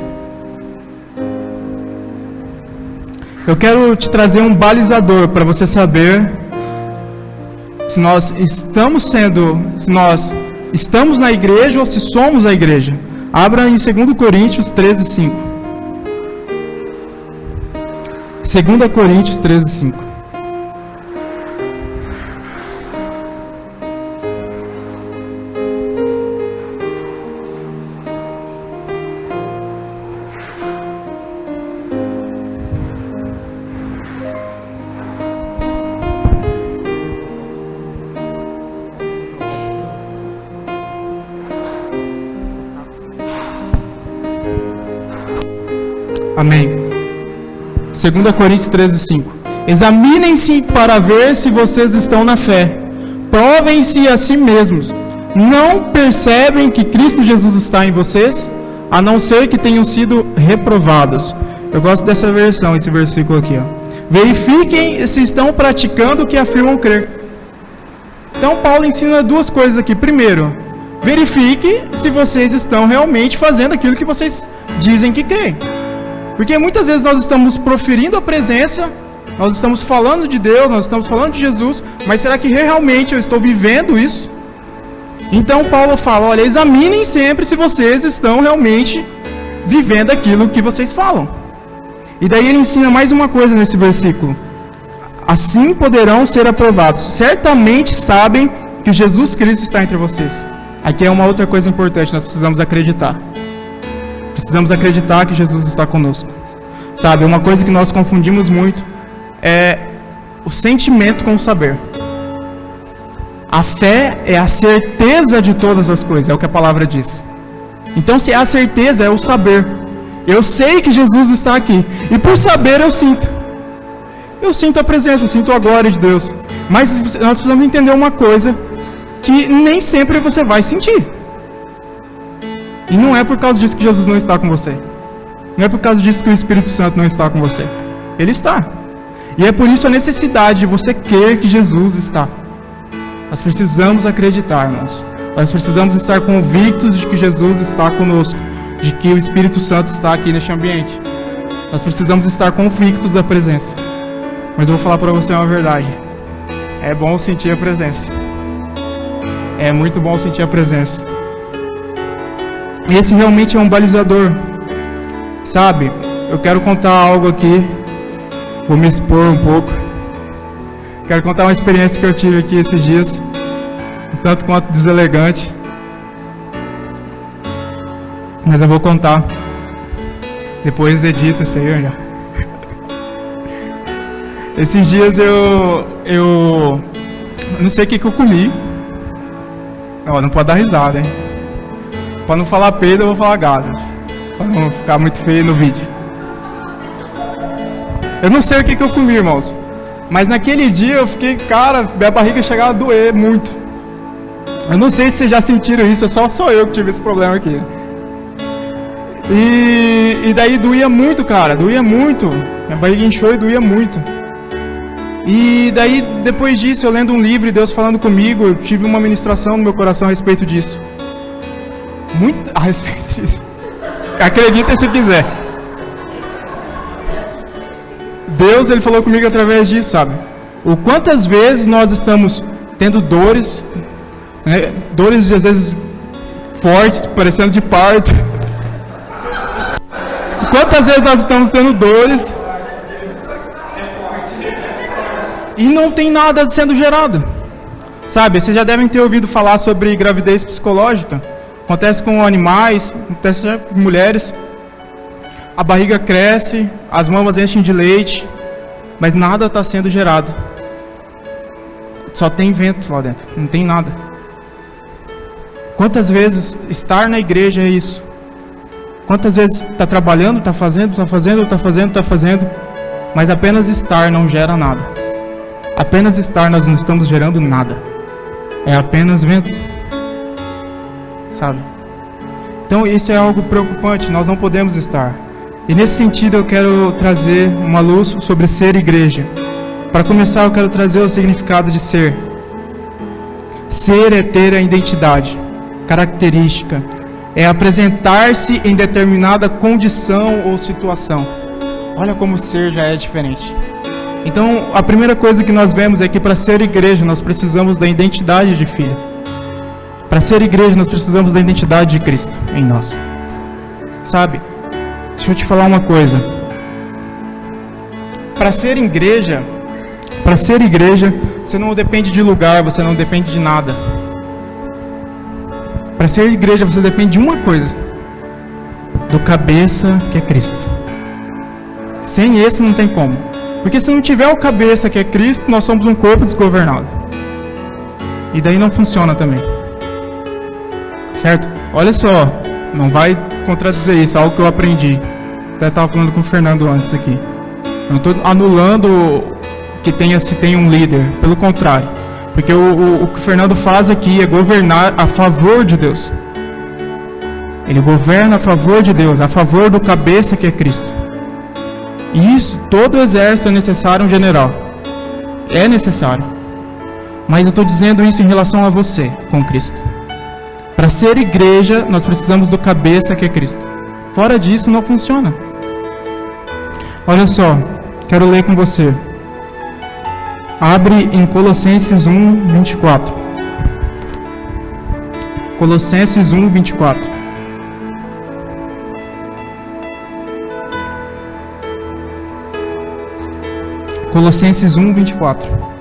Eu quero te trazer um balizador para você saber se nós estamos na igreja ou se somos a igreja. Abra em 2 Coríntios 13:5. 2 Coríntios 13:5. Amém. 2 Coríntios 13:5. Examinem-se para ver se vocês estão na fé. provem-se a si mesmos. Não percebem que Cristo Jesus está em vocês, a não ser que tenham sido reprovados. Eu gosto dessa versão, esse versículo aqui, ó. Verifiquem se estão praticando o que afirmam crer. Então Paulo ensina duas coisas aqui. Primeiro, verifique se vocês estão realmente fazendo aquilo que vocês dizem que creem. Porque muitas vezes nós estamos proferindo a presença, nós estamos falando de Deus, nós estamos falando de Jesus, mas será que realmente eu estou vivendo isso? Então Paulo fala, olha, examinem sempre se vocês estão realmente vivendo aquilo que vocês falam. E daí ele ensina mais uma coisa nesse versículo. Assim poderão ser aprovados. Certamente sabem que Jesus Cristo está entre vocês. Aqui é uma outra coisa importante, nós precisamos acreditar. Precisamos acreditar que Jesus está conosco. Sabe, uma coisa que nós confundimos muito é o sentimento com o saber. A fé é a certeza de todas as coisas, é o que a palavra diz. Então, se é a certeza, é o saber. Eu sei que Jesus está aqui. E por saber, eu sinto. Eu sinto a presença, sinto a glória de Deus. Mas nós precisamos entender uma coisa, que nem sempre você vai sentir. E não é por causa disso que Jesus não está com você. Não é por causa disso que o Espírito Santo não está com você. Ele está. E é por isso a necessidade de você crer que Jesus está. Nós precisamos acreditar, irmãos. Nós precisamos estar convictos de que Jesus está conosco, de que o Espírito Santo está aqui neste ambiente. Nós precisamos estar convictos da presença. Mas eu vou falar para você uma verdade. É bom sentir a presença. É muito bom sentir a presença. Esse realmente é um balizador. Sabe, eu quero contar algo aqui. Vou me expor um pouco. Quero contar uma experiência que eu tive aqui esses dias. Tanto quanto deselegante. Mas eu vou contar. Depois edita isso aí, já. Esses dias eu não sei o que eu comi. Não pode dar risada, hein? Para não falar peido, eu vou falar gases. Para não ficar muito feio no vídeo. Eu não sei o que eu comi, irmãos. Mas naquele dia eu fiquei, cara, minha barriga chegava a doer muito. Eu não sei se vocês já sentiram isso, só sou eu que tive esse problema aqui. E daí doía muito, cara, doía muito. Minha barriga inchou e doía muito. E daí, depois disso, eu lendo um livro e Deus falando comigo, eu tive uma ministração no meu coração a respeito disso. Muito a respeito disso. Acredita se quiser. Deus, Ele falou comigo através disso, sabe? O quantas vezes nós estamos tendo dores, né? Dores às vezes fortes, parecendo de parto. Quantas vezes nós estamos tendo dores e não tem nada sendo gerado. Sabe, vocês já devem ter ouvido falar sobre gravidez psicológica. Acontece com animais, acontece com mulheres. A barriga cresce, as mamas enchem de leite, mas nada está sendo gerado. Só tem vento lá dentro, não tem nada. Quantas vezes estar na igreja é isso? Quantas vezes está trabalhando, está fazendo, mas apenas estar não gera nada. Apenas estar nós não estamos gerando nada. É apenas vento. Sabe? Então isso é algo preocupante, nós não podemos estar. E nesse sentido eu quero trazer uma luz sobre ser igreja. Para começar eu quero trazer o significado de ser. Ser é ter a identidade, característica. É apresentar-se em determinada condição ou situação. Olha como ser já é diferente. Então a primeira coisa que nós vemos é que para ser igreja nós precisamos da identidade de filho. Para ser igreja nós precisamos da identidade de Cristo em nós. Sabe? Deixa eu te falar uma coisa. Para ser igreja, você não depende de lugar, você não depende de nada. Para ser igreja, você depende de uma coisa: do cabeça, que é Cristo. Sem esse não tem como. Porque se não tiver o cabeça, que é Cristo, nós somos um corpo desgovernado. E daí não funciona também. Certo? Olha só, não vai contradizer isso, algo que eu aprendi. Até estava falando com o Fernando antes aqui. Eu não estou anulando que se tem um líder, pelo contrário. Porque o que o Fernando faz aqui é governar a favor de Deus. Ele governa a favor de Deus, a favor do cabeça que é Cristo. E isso, todo exército é necessário um general. É necessário. Mas eu estou dizendo isso em relação a você, com Cristo. Para ser igreja, nós precisamos do cabeça que é Cristo. Fora disso, não funciona. Olha só, quero ler com você. Abre em Colossenses 1, 24. Colossenses 1, 24. Colossenses 1, 24.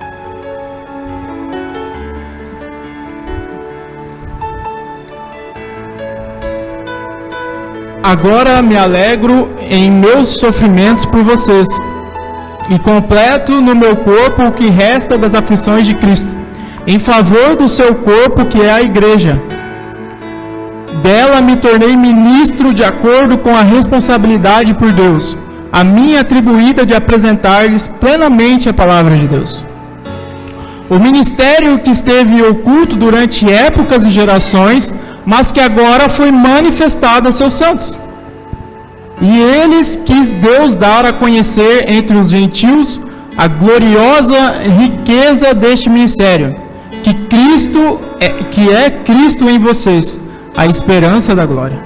Agora me alegro em meus sofrimentos por vocês, e completo no meu corpo o que resta das aflições de Cristo, em favor do seu corpo, que é a igreja. Dela me tornei ministro de acordo com a responsabilidade por Deus, a mim atribuída de apresentar-lhes plenamente a palavra de Deus. O ministério que esteve oculto durante épocas e gerações, mas que agora foi manifestado a seus santos. E eles quis Deus dar a conhecer entre os gentios a gloriosa riqueza deste ministério, que é Cristo em vocês, a esperança da glória.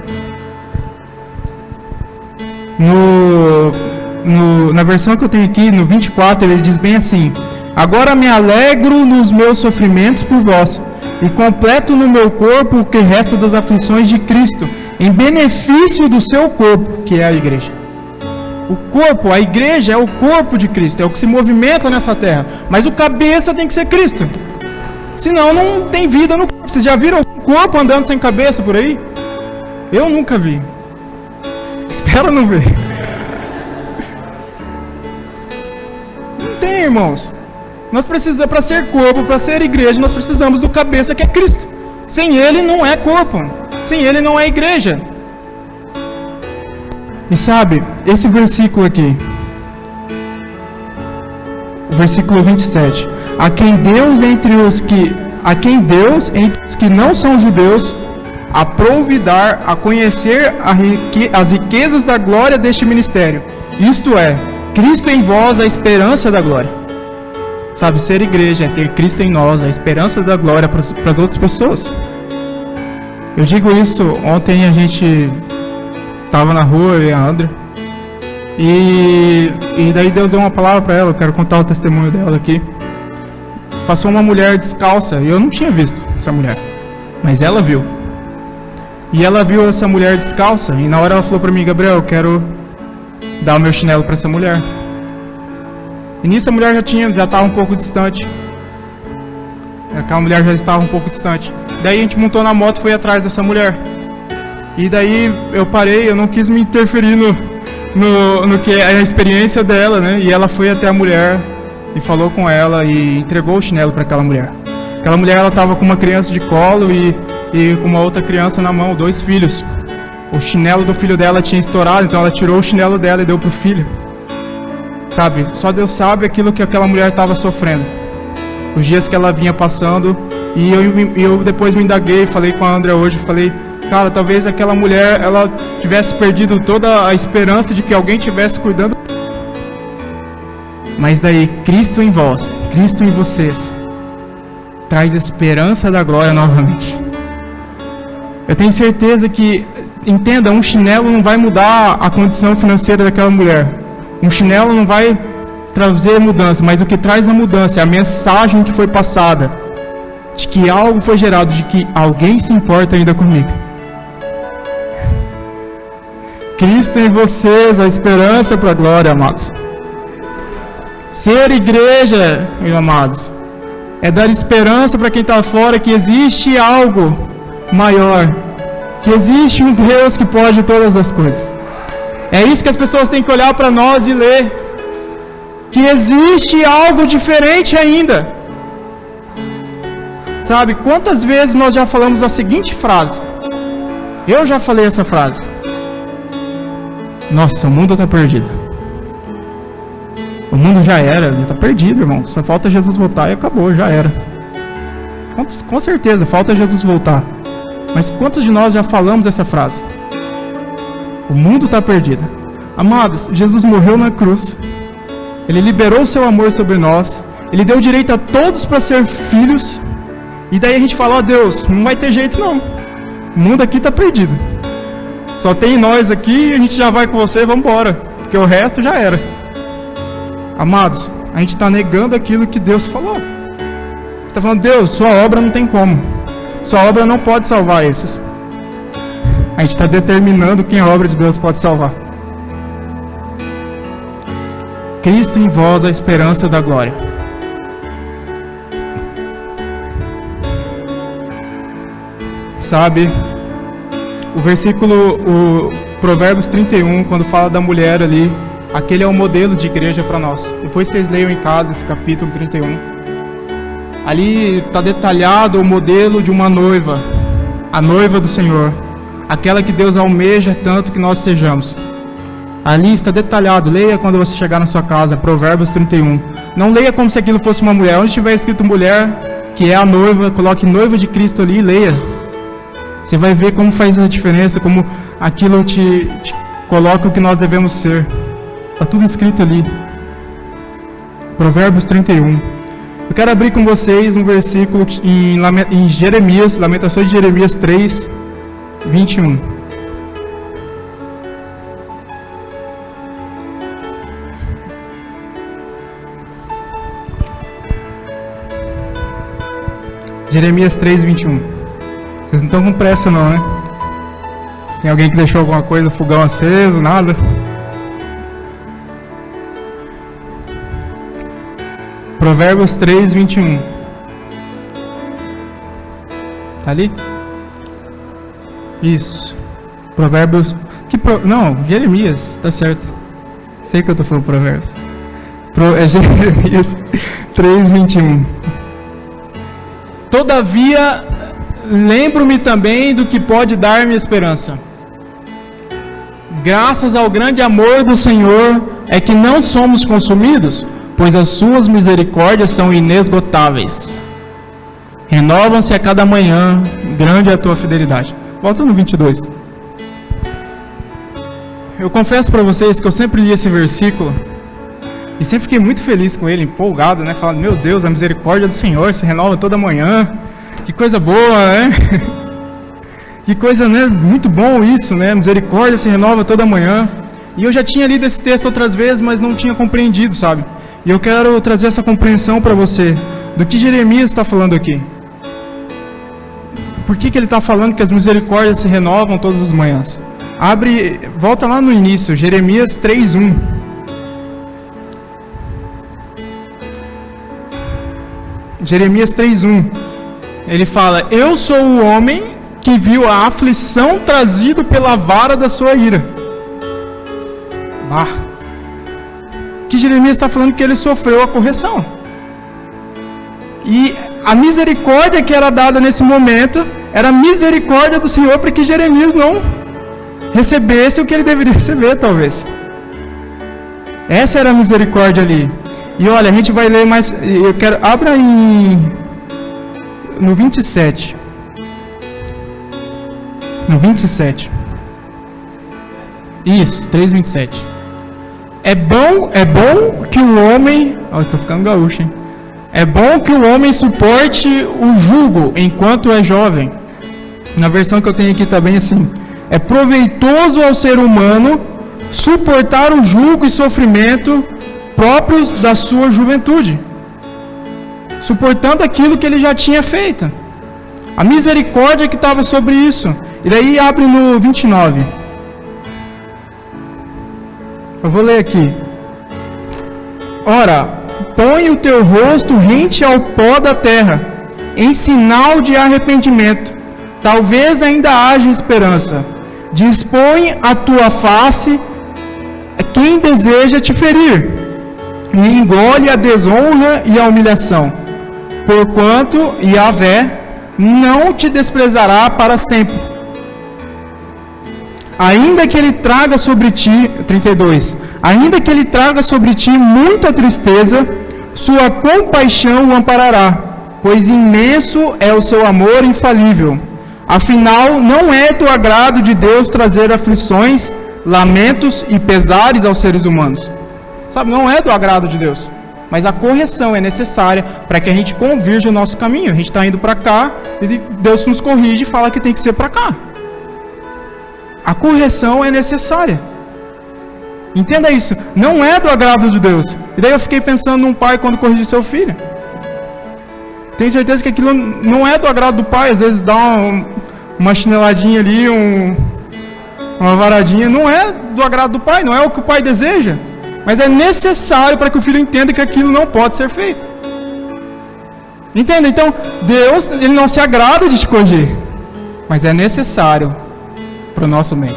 Na versão que eu tenho aqui, no 24, ele diz bem assim: agora me alegro nos meus sofrimentos por vós, e completo no meu corpo o que resta das aflições de Cristo, em benefício do seu corpo, que é a igreja. O corpo, a igreja é o corpo de Cristo, é o que se movimenta nessa terra, mas o cabeça tem que ser Cristo, senão não tem vida no corpo. Vocês já viram algum corpo andando sem cabeça por aí? Eu nunca vi. Espero não ver. Não tem, irmãos. Nós precisamos, para ser corpo, para ser igreja, nós precisamos do cabeça que é Cristo. Sem ele não é corpo, sem ele não é igreja. E sabe, esse versículo aqui, o versículo 27, a quem Deus entre os que não são judeus aprouve dar a conhecer as riquezas da glória deste ministério, isto é, Cristo em vós, a esperança da glória. Sabe, ser igreja é ter Cristo em nós, a esperança da glória para as outras pessoas. Eu digo isso, ontem a gente estava na rua, eu e a André, e daí Deus deu uma palavra para ela. Eu quero contar o testemunho dela aqui. Passou uma mulher descalça, e eu não tinha visto essa mulher, mas ela viu. E ela viu essa mulher descalça, e na hora ela falou para mim: Gabriel, eu quero dar o meu chinelo para essa mulher. E nisso a mulher já estava um pouco distante. Aquela mulher já estava um pouco distante. Daí a gente montou na moto e foi atrás dessa mulher. E daí eu parei, eu não quis me interferir no que é a experiência dela, né? E ela foi até a mulher e falou com ela e entregou o chinelo para aquela mulher. Aquela mulher, ela estava com uma criança de colo e com uma outra criança na mão, 2 filhos. O chinelo do filho dela tinha estourado, então ela tirou o chinelo dela e deu pro filho. Sabe, só Deus sabe aquilo que aquela mulher estava sofrendo, os dias que ela vinha passando. E eu depois me indaguei, falei com a André hoje, falei: cara, talvez aquela mulher, ela tivesse perdido toda a esperança de que alguém estivesse cuidando. Mas daí, Cristo em vós, Cristo em vocês, traz esperança da glória novamente. Eu tenho certeza que, entenda, um chinelo não vai mudar a condição financeira daquela mulher. Um chinelo não vai trazer mudança, mas o que traz a mudança é a mensagem que foi passada, de que algo foi gerado, de que alguém se importa ainda comigo. Cristo em vocês, a esperança para a glória, amados. Ser igreja, meus amados, é dar esperança para quem está fora que existe algo maior, que existe um Deus que pode todas as coisas. É isso que as pessoas têm que olhar para nós e ler, que existe algo diferente ainda. Sabe, quantas vezes nós já falamos a seguinte frase? Eu já falei essa frase: nossa, o mundo está perdido. O mundo já era, já está perdido, irmão. Só falta Jesus voltar e acabou, já era. Com certeza, falta Jesus voltar. Mas quantos de nós já falamos essa frase? O mundo está perdido. Amados, Jesus morreu na cruz. Ele liberou o seu amor sobre nós. Ele deu direito a todos para ser filhos. E daí a gente fala, ó Deus, não vai ter jeito não. O mundo aqui está perdido. Só tem nós aqui e a gente já vai com você, vamos embora. Porque o resto já era. Amados, a gente está negando aquilo que Deus falou. Está falando, Deus, sua obra não tem como. Sua obra não pode salvar esses. A gente está determinando quem a obra de Deus pode salvar. Cristo em vós, a esperança da glória. Sabe, o Provérbios 31, quando fala da mulher ali, aquele é o modelo de igreja para nós. Depois vocês leiam em casa esse capítulo 31. Ali está detalhado o modelo de uma noiva, a noiva do Senhor, aquela que Deus almeja tanto que nós sejamos. Ali está detalhado, leia quando você chegar na sua casa, Provérbios 31. Não leia como se aquilo fosse uma mulher. Onde tiver escrito mulher, que é a noiva, coloque noiva de Cristo ali e leia. Você vai ver como faz a diferença, como aquilo te coloca o que nós devemos ser. Está tudo escrito ali. Provérbios 31. Eu quero abrir com vocês um versículo em Jeremias, Lamentações de Jeremias 3, 21. Jeremias 3, 21. Vocês não estão com pressa não, né? Tem alguém que deixou alguma coisa, fogão aceso, nada? Provérbios 3, 21. Tá ali? Isso. Provérbios... Não, Jeremias, tá certo. Sei que eu tô falando Provérbios. É Jeremias 3, 21. Todavia, lembro-me também do que pode dar-me esperança. Graças ao grande amor do Senhor é que não somos consumidos, pois as suas misericórdias são inesgotáveis. Renovam-se a cada manhã, grande é a tua fidelidade. Volta no 22. Eu confesso para vocês que eu sempre li esse versículo e sempre fiquei muito feliz com ele, empolgado, né? Falando, meu Deus, a misericórdia do Senhor se renova toda manhã. Que coisa boa, né? Que coisa, né? Muito bom isso, né? A misericórdia se renova toda manhã. E eu já tinha lido esse texto outras vezes, mas não tinha compreendido, sabe? E eu quero trazer essa compreensão para você, do que Jeremias está falando aqui. Por que ele está falando que as misericórdias se renovam todas as manhãs? Volta lá no início, Jeremias 3:1. Jeremias 3:1. Ele fala: eu sou o homem que viu a aflição trazida pela vara da sua ira. Que Jeremias está falando que ele sofreu a correção. E a misericórdia que era dada nesse momento era a misericórdia do Senhor para que Jeremias não recebesse o que ele deveria receber, talvez. Essa era a misericórdia ali. E olha, a gente vai ler mais. Abra no 27. No 27. Isso, 3:27. É bom que o homem... estou ficando gaúcho, hein? É bom que o homem suporte o jugo enquanto é jovem. Na versão que eu tenho aqui também assim. É proveitoso ao ser humano suportar o jugo e sofrimento próprios da sua juventude, suportando aquilo que ele já tinha feito. A misericórdia que estava sobre isso. E daí abre no 29. Eu vou ler aqui. Ora, põe o teu rosto rente ao pó da terra, em sinal de arrependimento. Talvez ainda haja esperança. Dispõe a tua face quem deseja te ferir, e engole a desonra e a humilhação. Porquanto Yahvé não te desprezará para sempre. Ainda que ele traga sobre ti, 32, ainda que ele traga sobre ti muita tristeza, sua compaixão o amparará, pois imenso é o seu amor infalível. Afinal, não é do agrado de Deus trazer aflições, lamentos e pesares aos seres humanos. Sabe, não é do agrado de Deus. Mas a correção é necessária para que a gente convirja o nosso caminho. A gente está indo para cá e Deus nos corrige e fala que tem que ser para cá. A correção é necessária. Entenda isso. Não é do agrado de Deus. E daí eu fiquei pensando num pai quando corrige seu filho. Tenho certeza que aquilo não é do agrado do pai. Às vezes dá uma chineladinha ali, uma varadinha. Não é do agrado do pai. Não é o que o pai deseja. Mas é necessário para que o filho entenda que aquilo não pode ser feito. Entenda? Então, Deus, Ele não se agrada de te corrigir. Mas é necessário para o nosso bem.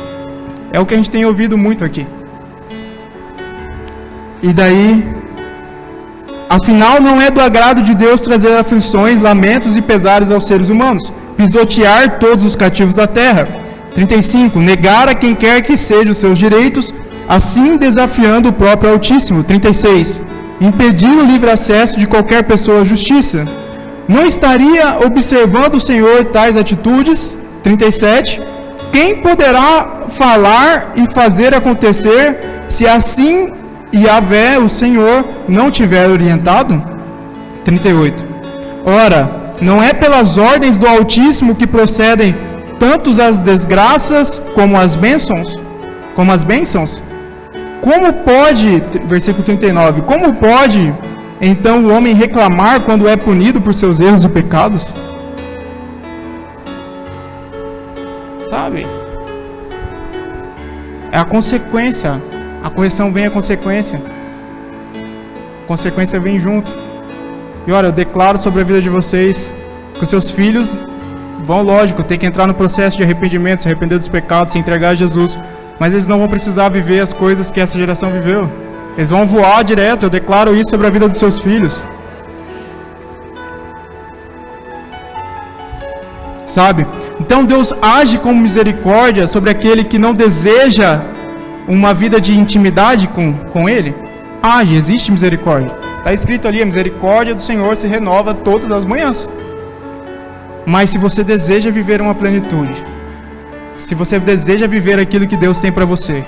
É o que a gente tem ouvido muito aqui. E daí, afinal, não é do agrado de Deus trazer aflições, lamentos e pesares aos seres humanos, pisotear todos os cativos da terra. 35. Negar a quem quer que seja os seus direitos, assim desafiando o próprio Altíssimo. 36. Impedir o livre acesso de qualquer pessoa à justiça. Não estaria observando o Senhor tais atitudes? 37. Quem poderá falar e fazer acontecer se assim Yahvé, o Senhor, não tiver orientado? 38. Ora, não é pelas ordens do Altíssimo que procedem tanto as desgraças como as bênçãos? Como pode, versículo 39, como pode então o homem reclamar quando é punido por seus erros e pecados? Sabe? É a consequência. A correção vem a consequência. A consequência vem junto. E olha, eu declaro sobre a vida de vocês que os seus filhos vão, lógico, ter que entrar no processo de arrependimento, se arrepender dos pecados, se entregar a Jesus. Mas eles não vão precisar viver as coisas que essa geração viveu. Eles vão voar direto. Eu declaro isso sobre a vida dos seus filhos. Sabe? Então Deus age com misericórdia sobre aquele que não deseja uma vida de intimidade com Ele. Age, existe misericórdia. Está escrito ali, a misericórdia do Senhor se renova todas as manhãs. Mas se você deseja viver uma plenitude, se você deseja viver aquilo que Deus tem para você,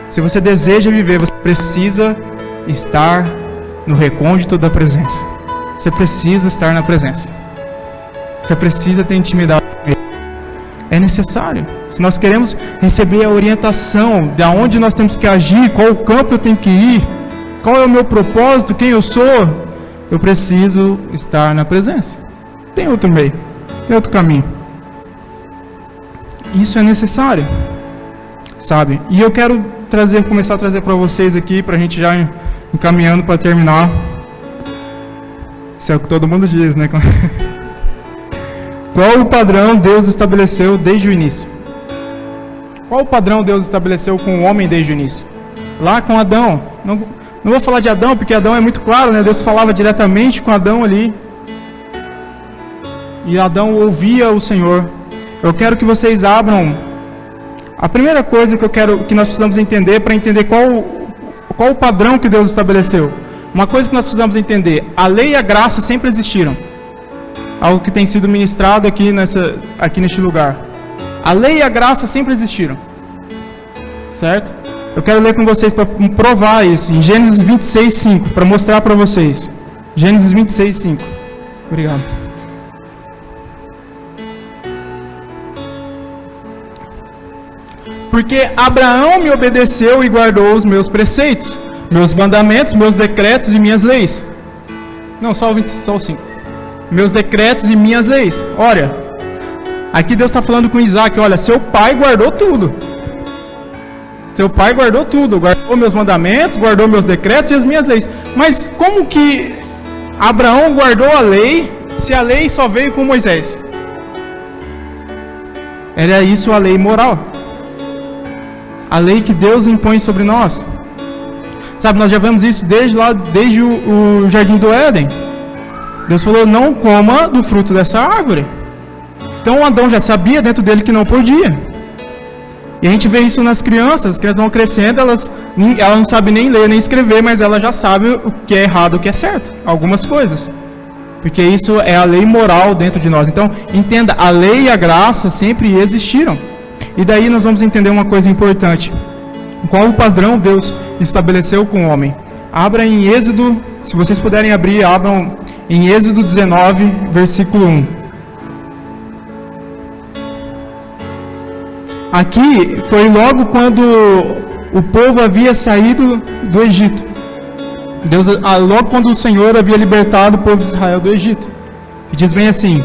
se você deseja viver, você precisa estar no recôndito da presença. Você precisa estar na presença. Você precisa ter intimidade com Ele. É necessário. Se nós queremos receber a orientação de onde nós temos que agir, qual o campo eu tenho que ir, qual é o meu propósito, quem eu sou, eu preciso estar na presença. Tem outro meio, tem outro caminho. Isso é necessário, sabe? E eu quero começar a trazer para vocês aqui, para a gente já encaminhando para terminar. Isso é o que todo mundo diz, né? Qual o padrão Deus estabeleceu desde o início? Qual o padrão Deus estabeleceu com o homem desde o início? Lá com Adão. Não vou falar de Adão, porque Adão é muito claro, né? Deus falava diretamente com Adão ali. E Adão ouvia o Senhor. Eu quero que vocês abram. A primeira coisa que nós precisamos entender, para entender qual o padrão que Deus estabeleceu. Uma coisa que nós precisamos entender: a lei e a graça sempre existiram. Algo que tem sido ministrado aqui neste lugar. A lei e a graça sempre existiram. Certo? Eu quero ler com vocês para provar isso. Em Gênesis 26, 5. Para mostrar para vocês. Gênesis 26, 5. Obrigado. Porque Abraão me obedeceu e guardou os meus preceitos, meus mandamentos, meus decretos e minhas leis. Não, só o 5. Meus decretos e minhas leis. Olha, aqui Deus está falando com Isaac. Olha, seu pai guardou tudo. Seu pai guardou tudo. Guardou meus mandamentos, guardou meus decretos e as minhas leis. Mas como que Abraão guardou a lei se a lei só veio com Moisés? Era isso a lei moral. A lei que Deus impõe sobre nós. Sabe, nós já vemos isso desde o Jardim do Éden. Deus falou, não coma do fruto dessa árvore. Então Adão já sabia dentro dele que não podia. E a gente vê isso nas crianças. As crianças vão crescendo, elas não sabem nem ler nem escrever, mas ela já sabe o que é errado e o que é certo. Algumas coisas. porque isso é a lei moral dentro de nós. Então, entenda, a lei e a graça sempre existiram. E daí nós vamos entender uma coisa importante. Qual o padrão Deus estabeleceu com o homem? Abra em Êxodo, se vocês puderem abrir, abram em Êxodo 19, versículo 1. Aqui foi logo quando o povo havia saído do Egito. Deus, logo quando o Senhor havia libertado o povo de Israel do Egito. E diz bem assim,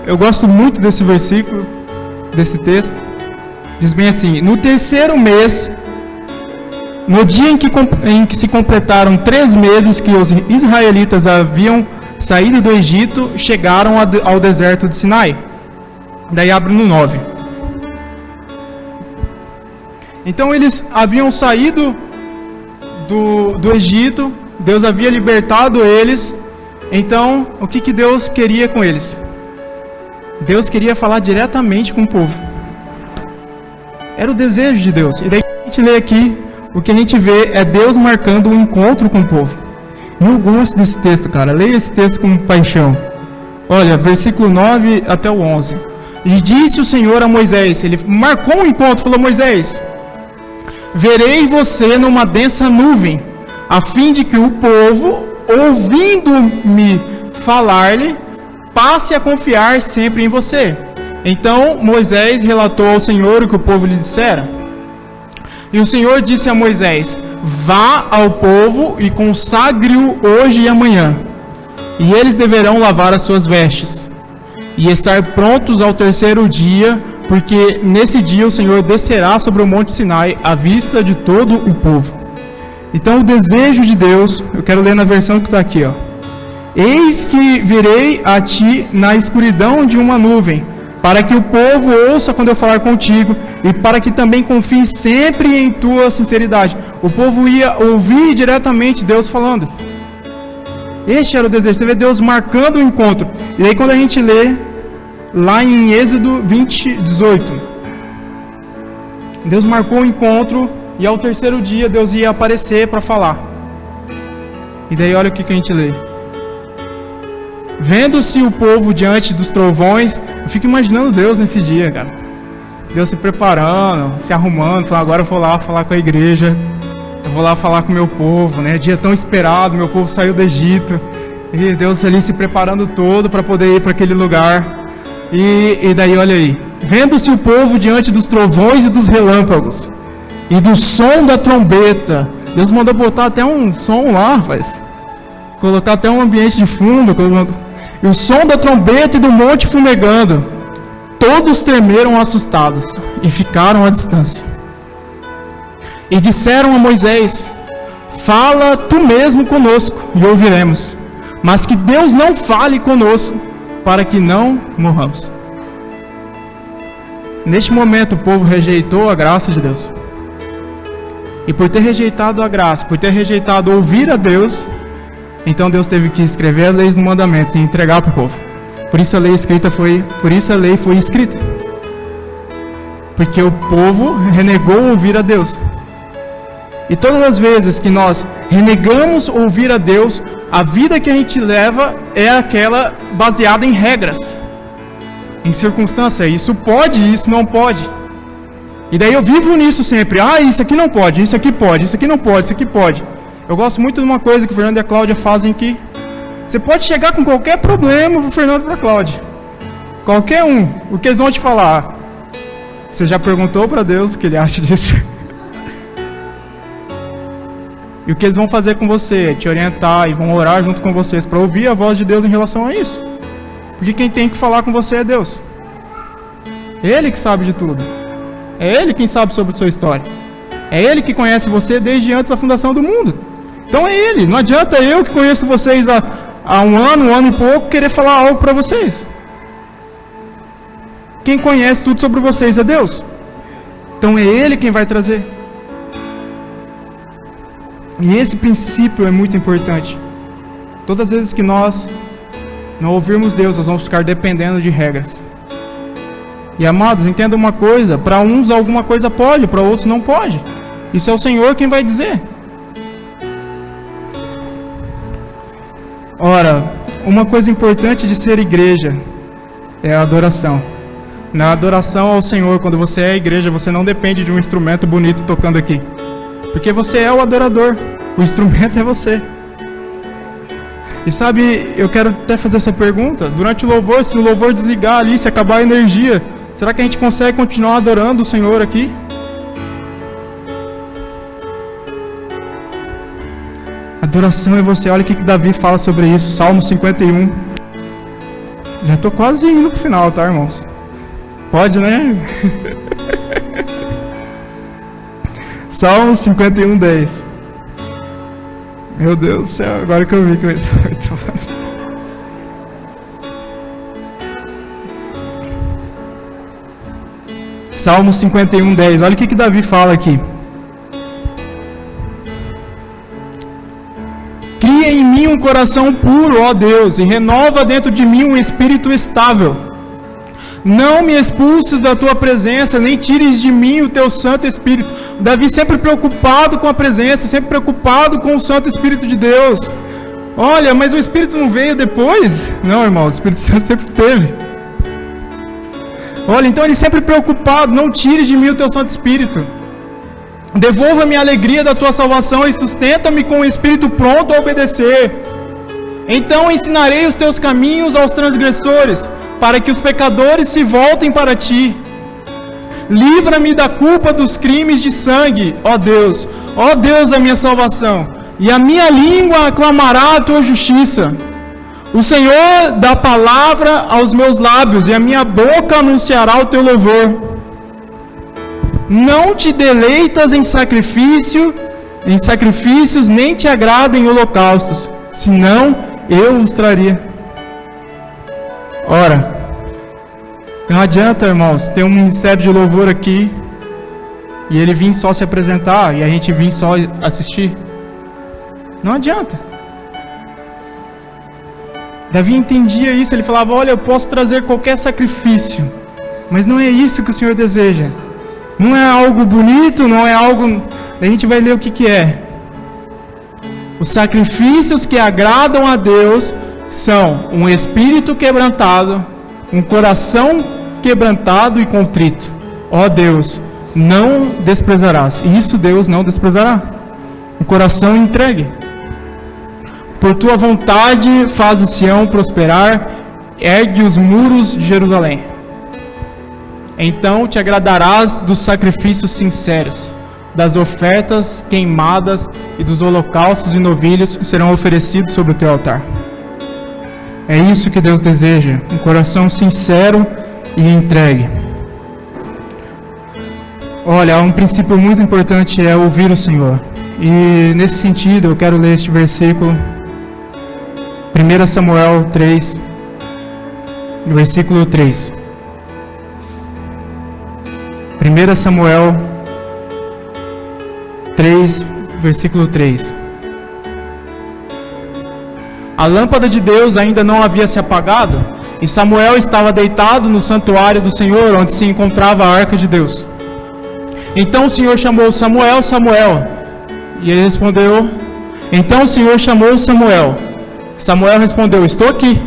eu gosto muito desse versículo, desse texto. Diz bem assim, no terceiro mês, no dia em que se completaram 3 meses que os israelitas haviam saído do Egito, chegaram ao deserto de Sinai. Daí abre no 9. Então eles haviam saído do Egito, Deus havia libertado eles. Então, o que Deus queria com eles? Deus queria falar diretamente com o povo. Era o desejo de Deus. E daí a gente lê aqui, o que a gente vê é Deus marcando um encontro com o povo. E eu gosto desse texto, cara. Leia esse texto com paixão. Olha, versículo 9 até o 11. E disse o Senhor a Moisés, ele marcou um encontro, falou: Moisés, verei você numa densa nuvem, a fim de que o povo, ouvindo-me falar-lhe, passe a confiar sempre em você. Então Moisés relatou ao Senhor o que o povo lhe dissera. E o Senhor disse a Moisés: vá ao povo e consagre-o hoje e amanhã, e eles deverão lavar as suas vestes e estar prontos ao terceiro dia, porque nesse dia o Senhor descerá sobre o monte Sinai à vista de todo o povo. Então o desejo de Deus, eu quero ler na versão que está aqui, ó. Eis que virei a ti na escuridão de uma nuvem, para que o povo ouça quando eu falar contigo, e para que também confie sempre em tua sinceridade. O povo ia ouvir diretamente Deus falando. Este era o desejo. Você vê Deus marcando o encontro. E aí quando a gente lê lá em Êxodo 20, 18, Deus marcou o encontro, e ao terceiro dia Deus ia aparecer para falar. E daí olha o que a gente lê. Vendo-se o povo diante dos trovões, eu fico imaginando Deus nesse dia, cara. Deus se preparando, se arrumando, falando: agora eu vou lá falar com a igreja, eu vou lá falar com o meu povo, né? Dia tão esperado, meu povo saiu do Egito, e Deus ali se preparando todo para poder ir para aquele lugar. E daí olha aí, vendo-se o povo diante dos trovões e dos relâmpagos, e do som da trombeta. Deus mandou botar até um som lá, rapaz. Colocar até um ambiente de fundo. E o som da trombeta e do monte fumegando. Todos tremeram assustados e ficaram à distância. E disseram a Moisés: fala tu mesmo conosco e ouviremos, mas que Deus não fale conosco, para que não morramos. Neste momento o povo rejeitou a graça de Deus. E por ter rejeitado a graça, por ter rejeitado ouvir a Deus, então Deus teve que escrever as leis e mandamentos e entregar para o povo. Por isso a lei foi escrita. Porque o povo renegou ouvir a Deus. E todas as vezes que nós renegamos ouvir a Deus, a vida que a gente leva é aquela baseada em regras, em circunstância. Isso pode, isso não pode. E daí eu vivo nisso sempre. Isso aqui não pode, isso aqui pode, isso aqui não pode, isso aqui pode. Eu gosto muito de uma coisa que o Fernando e a Cláudia fazem aqui. Você pode chegar com qualquer problema pro Fernando e pra Cláudia. Qualquer um. O que eles vão te falar? Você já perguntou para Deus o que ele acha disso? E o que eles vão fazer com você é te orientar e vão orar junto com vocês para ouvir a voz de Deus em relação a isso. Porque quem tem que falar com você é Deus. Ele que sabe de tudo. É Ele quem sabe sobre a sua história. É Ele que conhece você desde antes da fundação do mundo. Então é Ele. Não adianta eu que conheço vocês há um ano e pouco, querer falar algo para vocês. Quem conhece tudo sobre vocês é Deus. Então é Ele quem vai trazer. E esse princípio é muito importante. Todas as vezes que nós não ouvirmos Deus, nós vamos ficar dependendo de regras. E amados, entenda uma coisa: para uns alguma coisa pode, para outros não pode. Isso é o Senhor quem vai dizer. Ora, uma coisa importante de ser igreja é a adoração. Na adoração ao Senhor, quando você é igreja, você não depende de um instrumento bonito tocando aqui. Porque você é o adorador, o instrumento é você. E sabe, eu quero até fazer essa pergunta. Durante o louvor, se o louvor desligar ali, se acabar a energia, será que a gente consegue continuar adorando o Senhor aqui? Adoração é você. Olha o que Davi fala sobre isso, Salmo 51. Já estou quase indo pro final, tá, irmãos? Pode, né? Salmo 51, 10. Meu Deus do céu, agora que eu vi que eu estou falando. Salmo 51, 10. Olha o que Davi fala aqui. Cria em mim um coração puro, ó Deus, e renova dentro de mim um espírito estável. Não me expulses da tua presença, nem tires de mim o teu Santo Espírito. Davi sempre preocupado com a presença, sempre preocupado com o Santo Espírito de Deus. Olha, mas o Espírito não veio depois? Não, irmão, o Espírito Santo sempre teve. Olha, então ele sempre preocupado, não tires de mim o teu Santo Espírito. Devolva-me a alegria da tua salvação e sustenta-me com o espírito pronto a obedecer. Então ensinarei os teus caminhos aos transgressores, para que os pecadores se voltem para ti. Livra-me da culpa dos crimes de sangue, ó Deus da minha salvação, e a minha língua aclamará a tua justiça. O Senhor dá palavra aos meus lábios, e a minha boca anunciará o teu louvor. Não te deleitas em sacrifícios, nem te agrada em holocaustos, senão eu os traria. Ora, não adianta, irmãos, ter um ministério de louvor aqui e ele vir só se apresentar e a gente vir só assistir. Não adianta. Davi entendia isso, ele falava, olha, eu posso trazer qualquer sacrifício, mas não é isso que o Senhor deseja. Não é algo bonito, não é algo... A gente vai ler o que é. Os sacrifícios que agradam a Deus são um espírito quebrantado, um coração quebrantado e contrito. Ó Deus, não desprezarás. Isso Deus não desprezará. Um coração entregue. Por tua vontade faz Sião prosperar, ergue os muros de Jerusalém. Então te agradarás dos sacrifícios sinceros, das ofertas queimadas e dos holocaustos e novilhos que serão oferecidos sobre o teu altar. É isso que Deus deseja, um coração sincero e entregue. Olha, um princípio muito importante é ouvir o Senhor. E nesse sentido eu quero ler este versículo, 1 Samuel 3, versículo 3. 1 Samuel 3, versículo 3. A lâmpada de Deus ainda não havia se apagado, e Samuel estava deitado no santuário do Senhor, onde se encontrava a arca de Deus. Então o Senhor chamou Samuel, Samuel. E ele respondeu... Então o Senhor chamou Samuel. Samuel respondeu, estou aqui.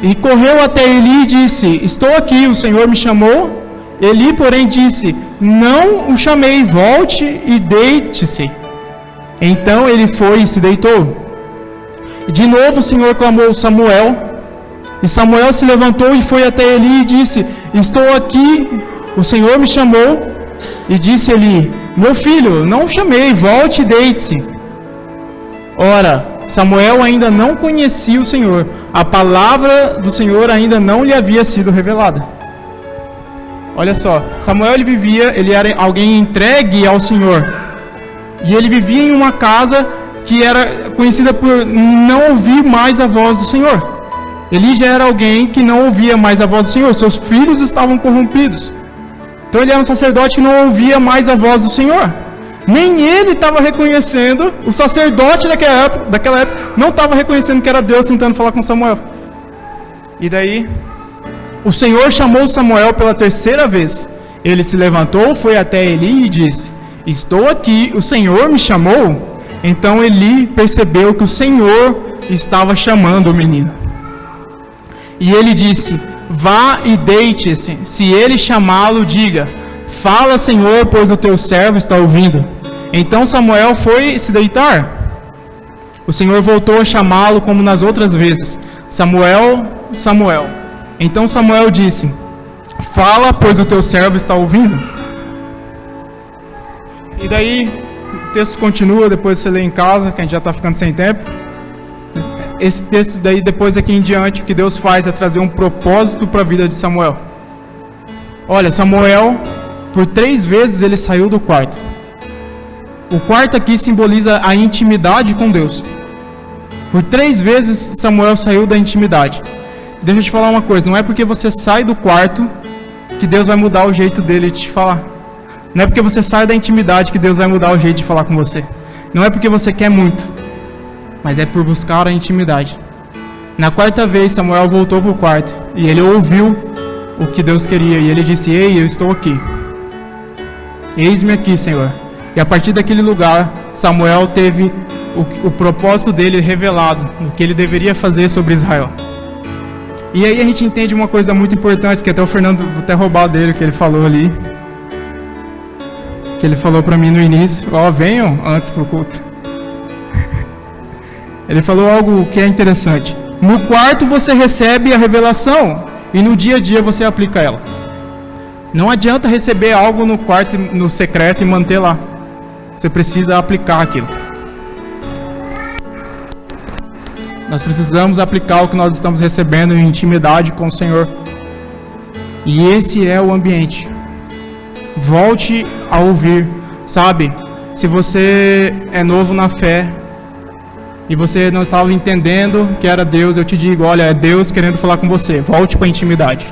E correu até Eli e disse, estou aqui, o Senhor me chamou. Eli, porém, disse, não o chamei, volte e deite-se. Então ele foi e se deitou. De novo o Senhor clamou Samuel. E Samuel se levantou e foi até Eli e disse, estou aqui, o Senhor me chamou. E disse Eli, meu filho, não o chamei, volte e deite-se. Ora, Samuel ainda não conhecia o Senhor. A palavra do Senhor ainda não lhe havia sido revelada. Olha só, Samuel ele era alguém entregue ao Senhor. E ele vivia em uma casa que era conhecida por não ouvir mais a voz do Senhor. Eli já era alguém que não ouvia mais a voz do Senhor. Seus filhos estavam corrompidos. Então ele era um sacerdote que não ouvia mais a voz do Senhor. Nem ele estava reconhecendo, o sacerdote daquela época não estava reconhecendo que era Deus tentando falar com Samuel. E daí, o Senhor chamou Samuel pela terceira vez. Ele se levantou, foi até Eli e disse, estou aqui, o Senhor me chamou. Então Eli percebeu que o Senhor estava chamando o menino. E ele disse: vá e deite-se. Se ele chamá-lo, diga: fala, Senhor, pois o teu servo está ouvindo. Então Samuel foi se deitar. O Senhor voltou a chamá-lo como nas outras vezes: Samuel, Samuel. Então Samuel disse: fala, pois o teu servo está ouvindo. E daí o texto continua, depois você lê em casa, que a gente já está ficando sem tempo. Esse texto daí, depois aqui em diante, o que Deus faz é trazer um propósito para a vida de Samuel. Olha, Samuel, por 3 vezes ele saiu do quarto. O quarto aqui simboliza a intimidade com Deus. Por 3 vezes Samuel saiu da intimidade. Deixa eu te falar uma coisa, não é porque você sai do quarto que Deus vai mudar o jeito dele de te falar. Não é porque você sai da intimidade que Deus vai mudar o jeito de falar com você. Não é porque você quer muito, mas é por buscar a intimidade. Na 4ª vez, Samuel voltou para o quarto e ele ouviu o que Deus queria. E ele disse: ei, eu estou aqui. Eis-me aqui, Senhor. E a partir daquele lugar, Samuel teve o propósito dele revelado, o que ele deveria fazer sobre Israel. E aí a gente entende uma coisa muito importante, que até o Fernando, vou até roubar dele o que ele falou ali. Que ele falou para mim no início: ó, venham antes para o culto. Ele falou algo que é interessante. No quarto você recebe a revelação e no dia a dia você aplica ela. Não adianta receber algo no quarto, no secreto, e manter lá. Você precisa aplicar aquilo. Nós precisamos aplicar o que nós estamos recebendo em intimidade com o Senhor. E esse é o ambiente. Volte a ouvir. Sabe, se você é novo na fé e você não estava entendendo que era Deus, eu te digo: olha, é Deus querendo falar com você. Volte para a intimidade.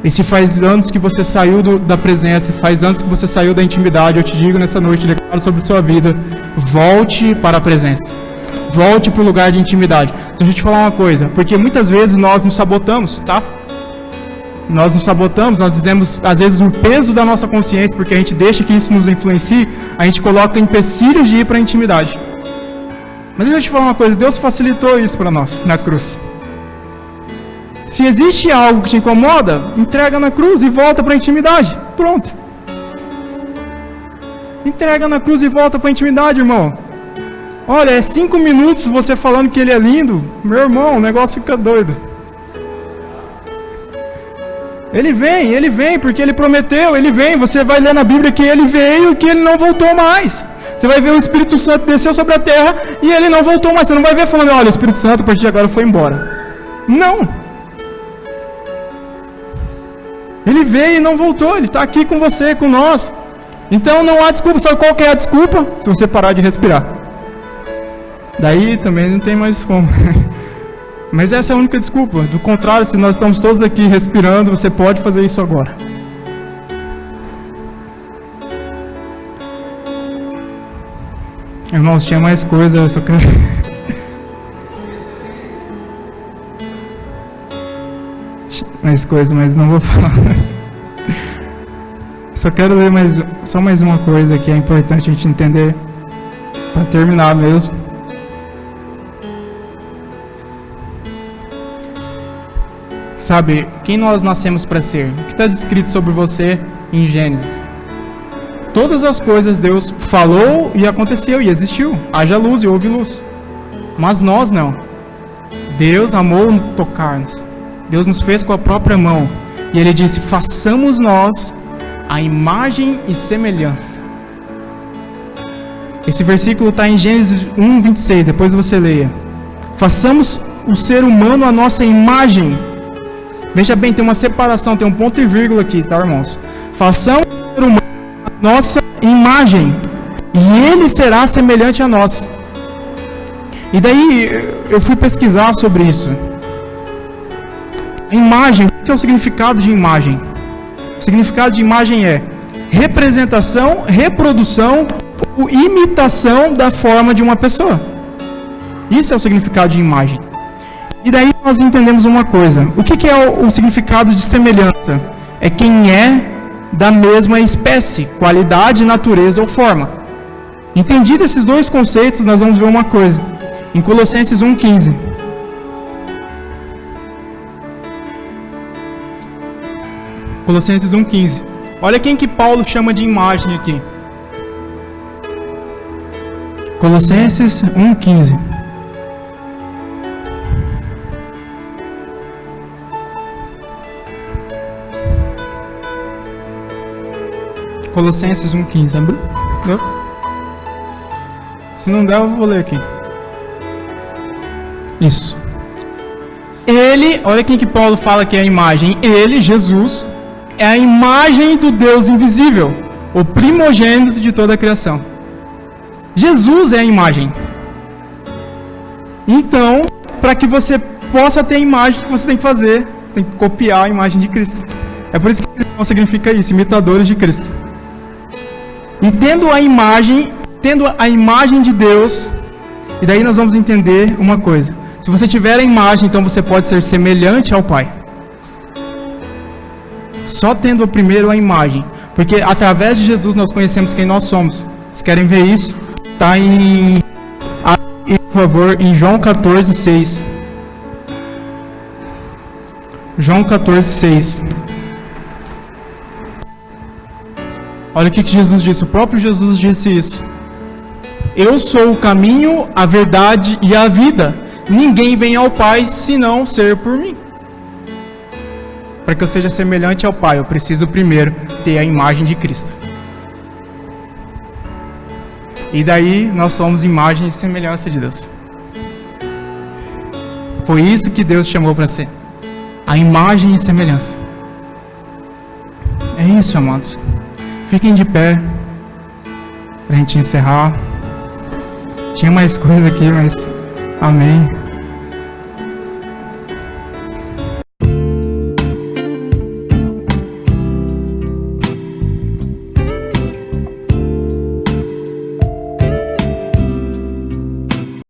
E se faz anos que você saiu da presença, faz anos que você saiu da intimidade, eu te digo nessa noite, declaro sobre sua vida: volte para a presença. Volte para o lugar de intimidade. Deixa eu te falar uma coisa, porque muitas vezes nós nos sabotamos, tá? Nós nos sabotamos, nós dizemos, às vezes, o peso da nossa consciência, porque a gente deixa que isso nos influencie, a gente coloca empecilhos de ir para a intimidade. Mas deixa eu te falar uma coisa, Deus facilitou isso para nós, na cruz. Se existe algo que te incomoda, entrega na cruz e volta para a intimidade. Pronto. Entrega na cruz e volta para a intimidade, irmão. Olha, é 5 minutos você falando que ele é lindo. Meu irmão, o negócio fica doido. Ele vem, porque ele prometeu, ele vem. Você vai ler na Bíblia que ele veio e que ele não voltou mais. Você vai ver o Espírito Santo desceu sobre a terra e ele não voltou mais. Você não vai ver falando: olha, o Espírito Santo a partir de agora foi embora. Não. Ele veio e não voltou, ele está aqui com você, com nós. Então não há desculpa. Sabe qual que é a desculpa? Se você parar de respirar. Daí também não tem mais como. Mas essa é a única desculpa. Do contrário, se nós estamos todos aqui respirando, você pode fazer isso agora. Irmãos, tinha mais coisa, eu só quero... mais coisa, mas não vou falar. Só quero ler só mais uma coisa que é importante a gente entender, para terminar mesmo. Sabe, quem nós nascemos para ser? O que está descrito sobre você em Gênesis? Todas as coisas Deus falou e aconteceu e existiu. Haja luz e houve luz. Mas nós não. Deus amou tocar-nos. Deus nos fez com a própria mão. E Ele disse: façamos nós a imagem e semelhança. Esse versículo está em Gênesis 1:26. Depois você leia. Façamos o ser humano a nossa imagem. Veja bem, tem uma separação, tem um ponto e vírgula aqui, tá, irmãos? Façamos o ser humano a nossa imagem, e ele será semelhante a nós. E daí, eu fui pesquisar sobre isso. Imagem, o que é o significado de imagem? O significado de imagem é representação, reprodução ou imitação da forma de uma pessoa. Isso é o significado de imagem. E daí nós entendemos uma coisa. O que é o significado de semelhança? É quem é da mesma espécie, qualidade, natureza ou forma. Entendido esses dois conceitos, nós vamos ver uma coisa. Em Colossenses 1,15. Colossenses 1,15. Olha quem que Paulo chama de imagem aqui. Colossenses 1,15. Colossenses 1,15. Abriu? Deu? Se não der, eu vou ler aqui. Isso. Ele, olha quem que Paulo fala que é a imagem. Ele, Jesus, é a imagem do Deus invisível, o primogênito de toda a criação. Jesus é a imagem. Então, para que você possa ter a imagem, o que você tem que fazer? Você tem que copiar a imagem de Cristo. É por isso que cristão significa isso, imitadores de Cristo. E tendo a imagem de Deus, e daí nós vamos entender uma coisa. Se você tiver a imagem, então você pode ser semelhante ao Pai. Só tendo primeiro a imagem. Porque através de Jesus nós conhecemos quem nós somos. Vocês querem ver isso? Está por favor, em João 14,6. João 14,6. Olha o que Jesus disse. O próprio Jesus disse isso. Eu sou o caminho, a verdade e a vida. Ninguém vem ao Pai senão ser por mim. Para que eu seja semelhante ao Pai, eu preciso primeiro ter a imagem de Cristo. E daí nós somos imagem e semelhança de Deus. Foi isso que Deus chamou para ser. A imagem e semelhança. É isso, amados. Fiquem de pé para a gente encerrar. Tinha mais coisa aqui, mas amém.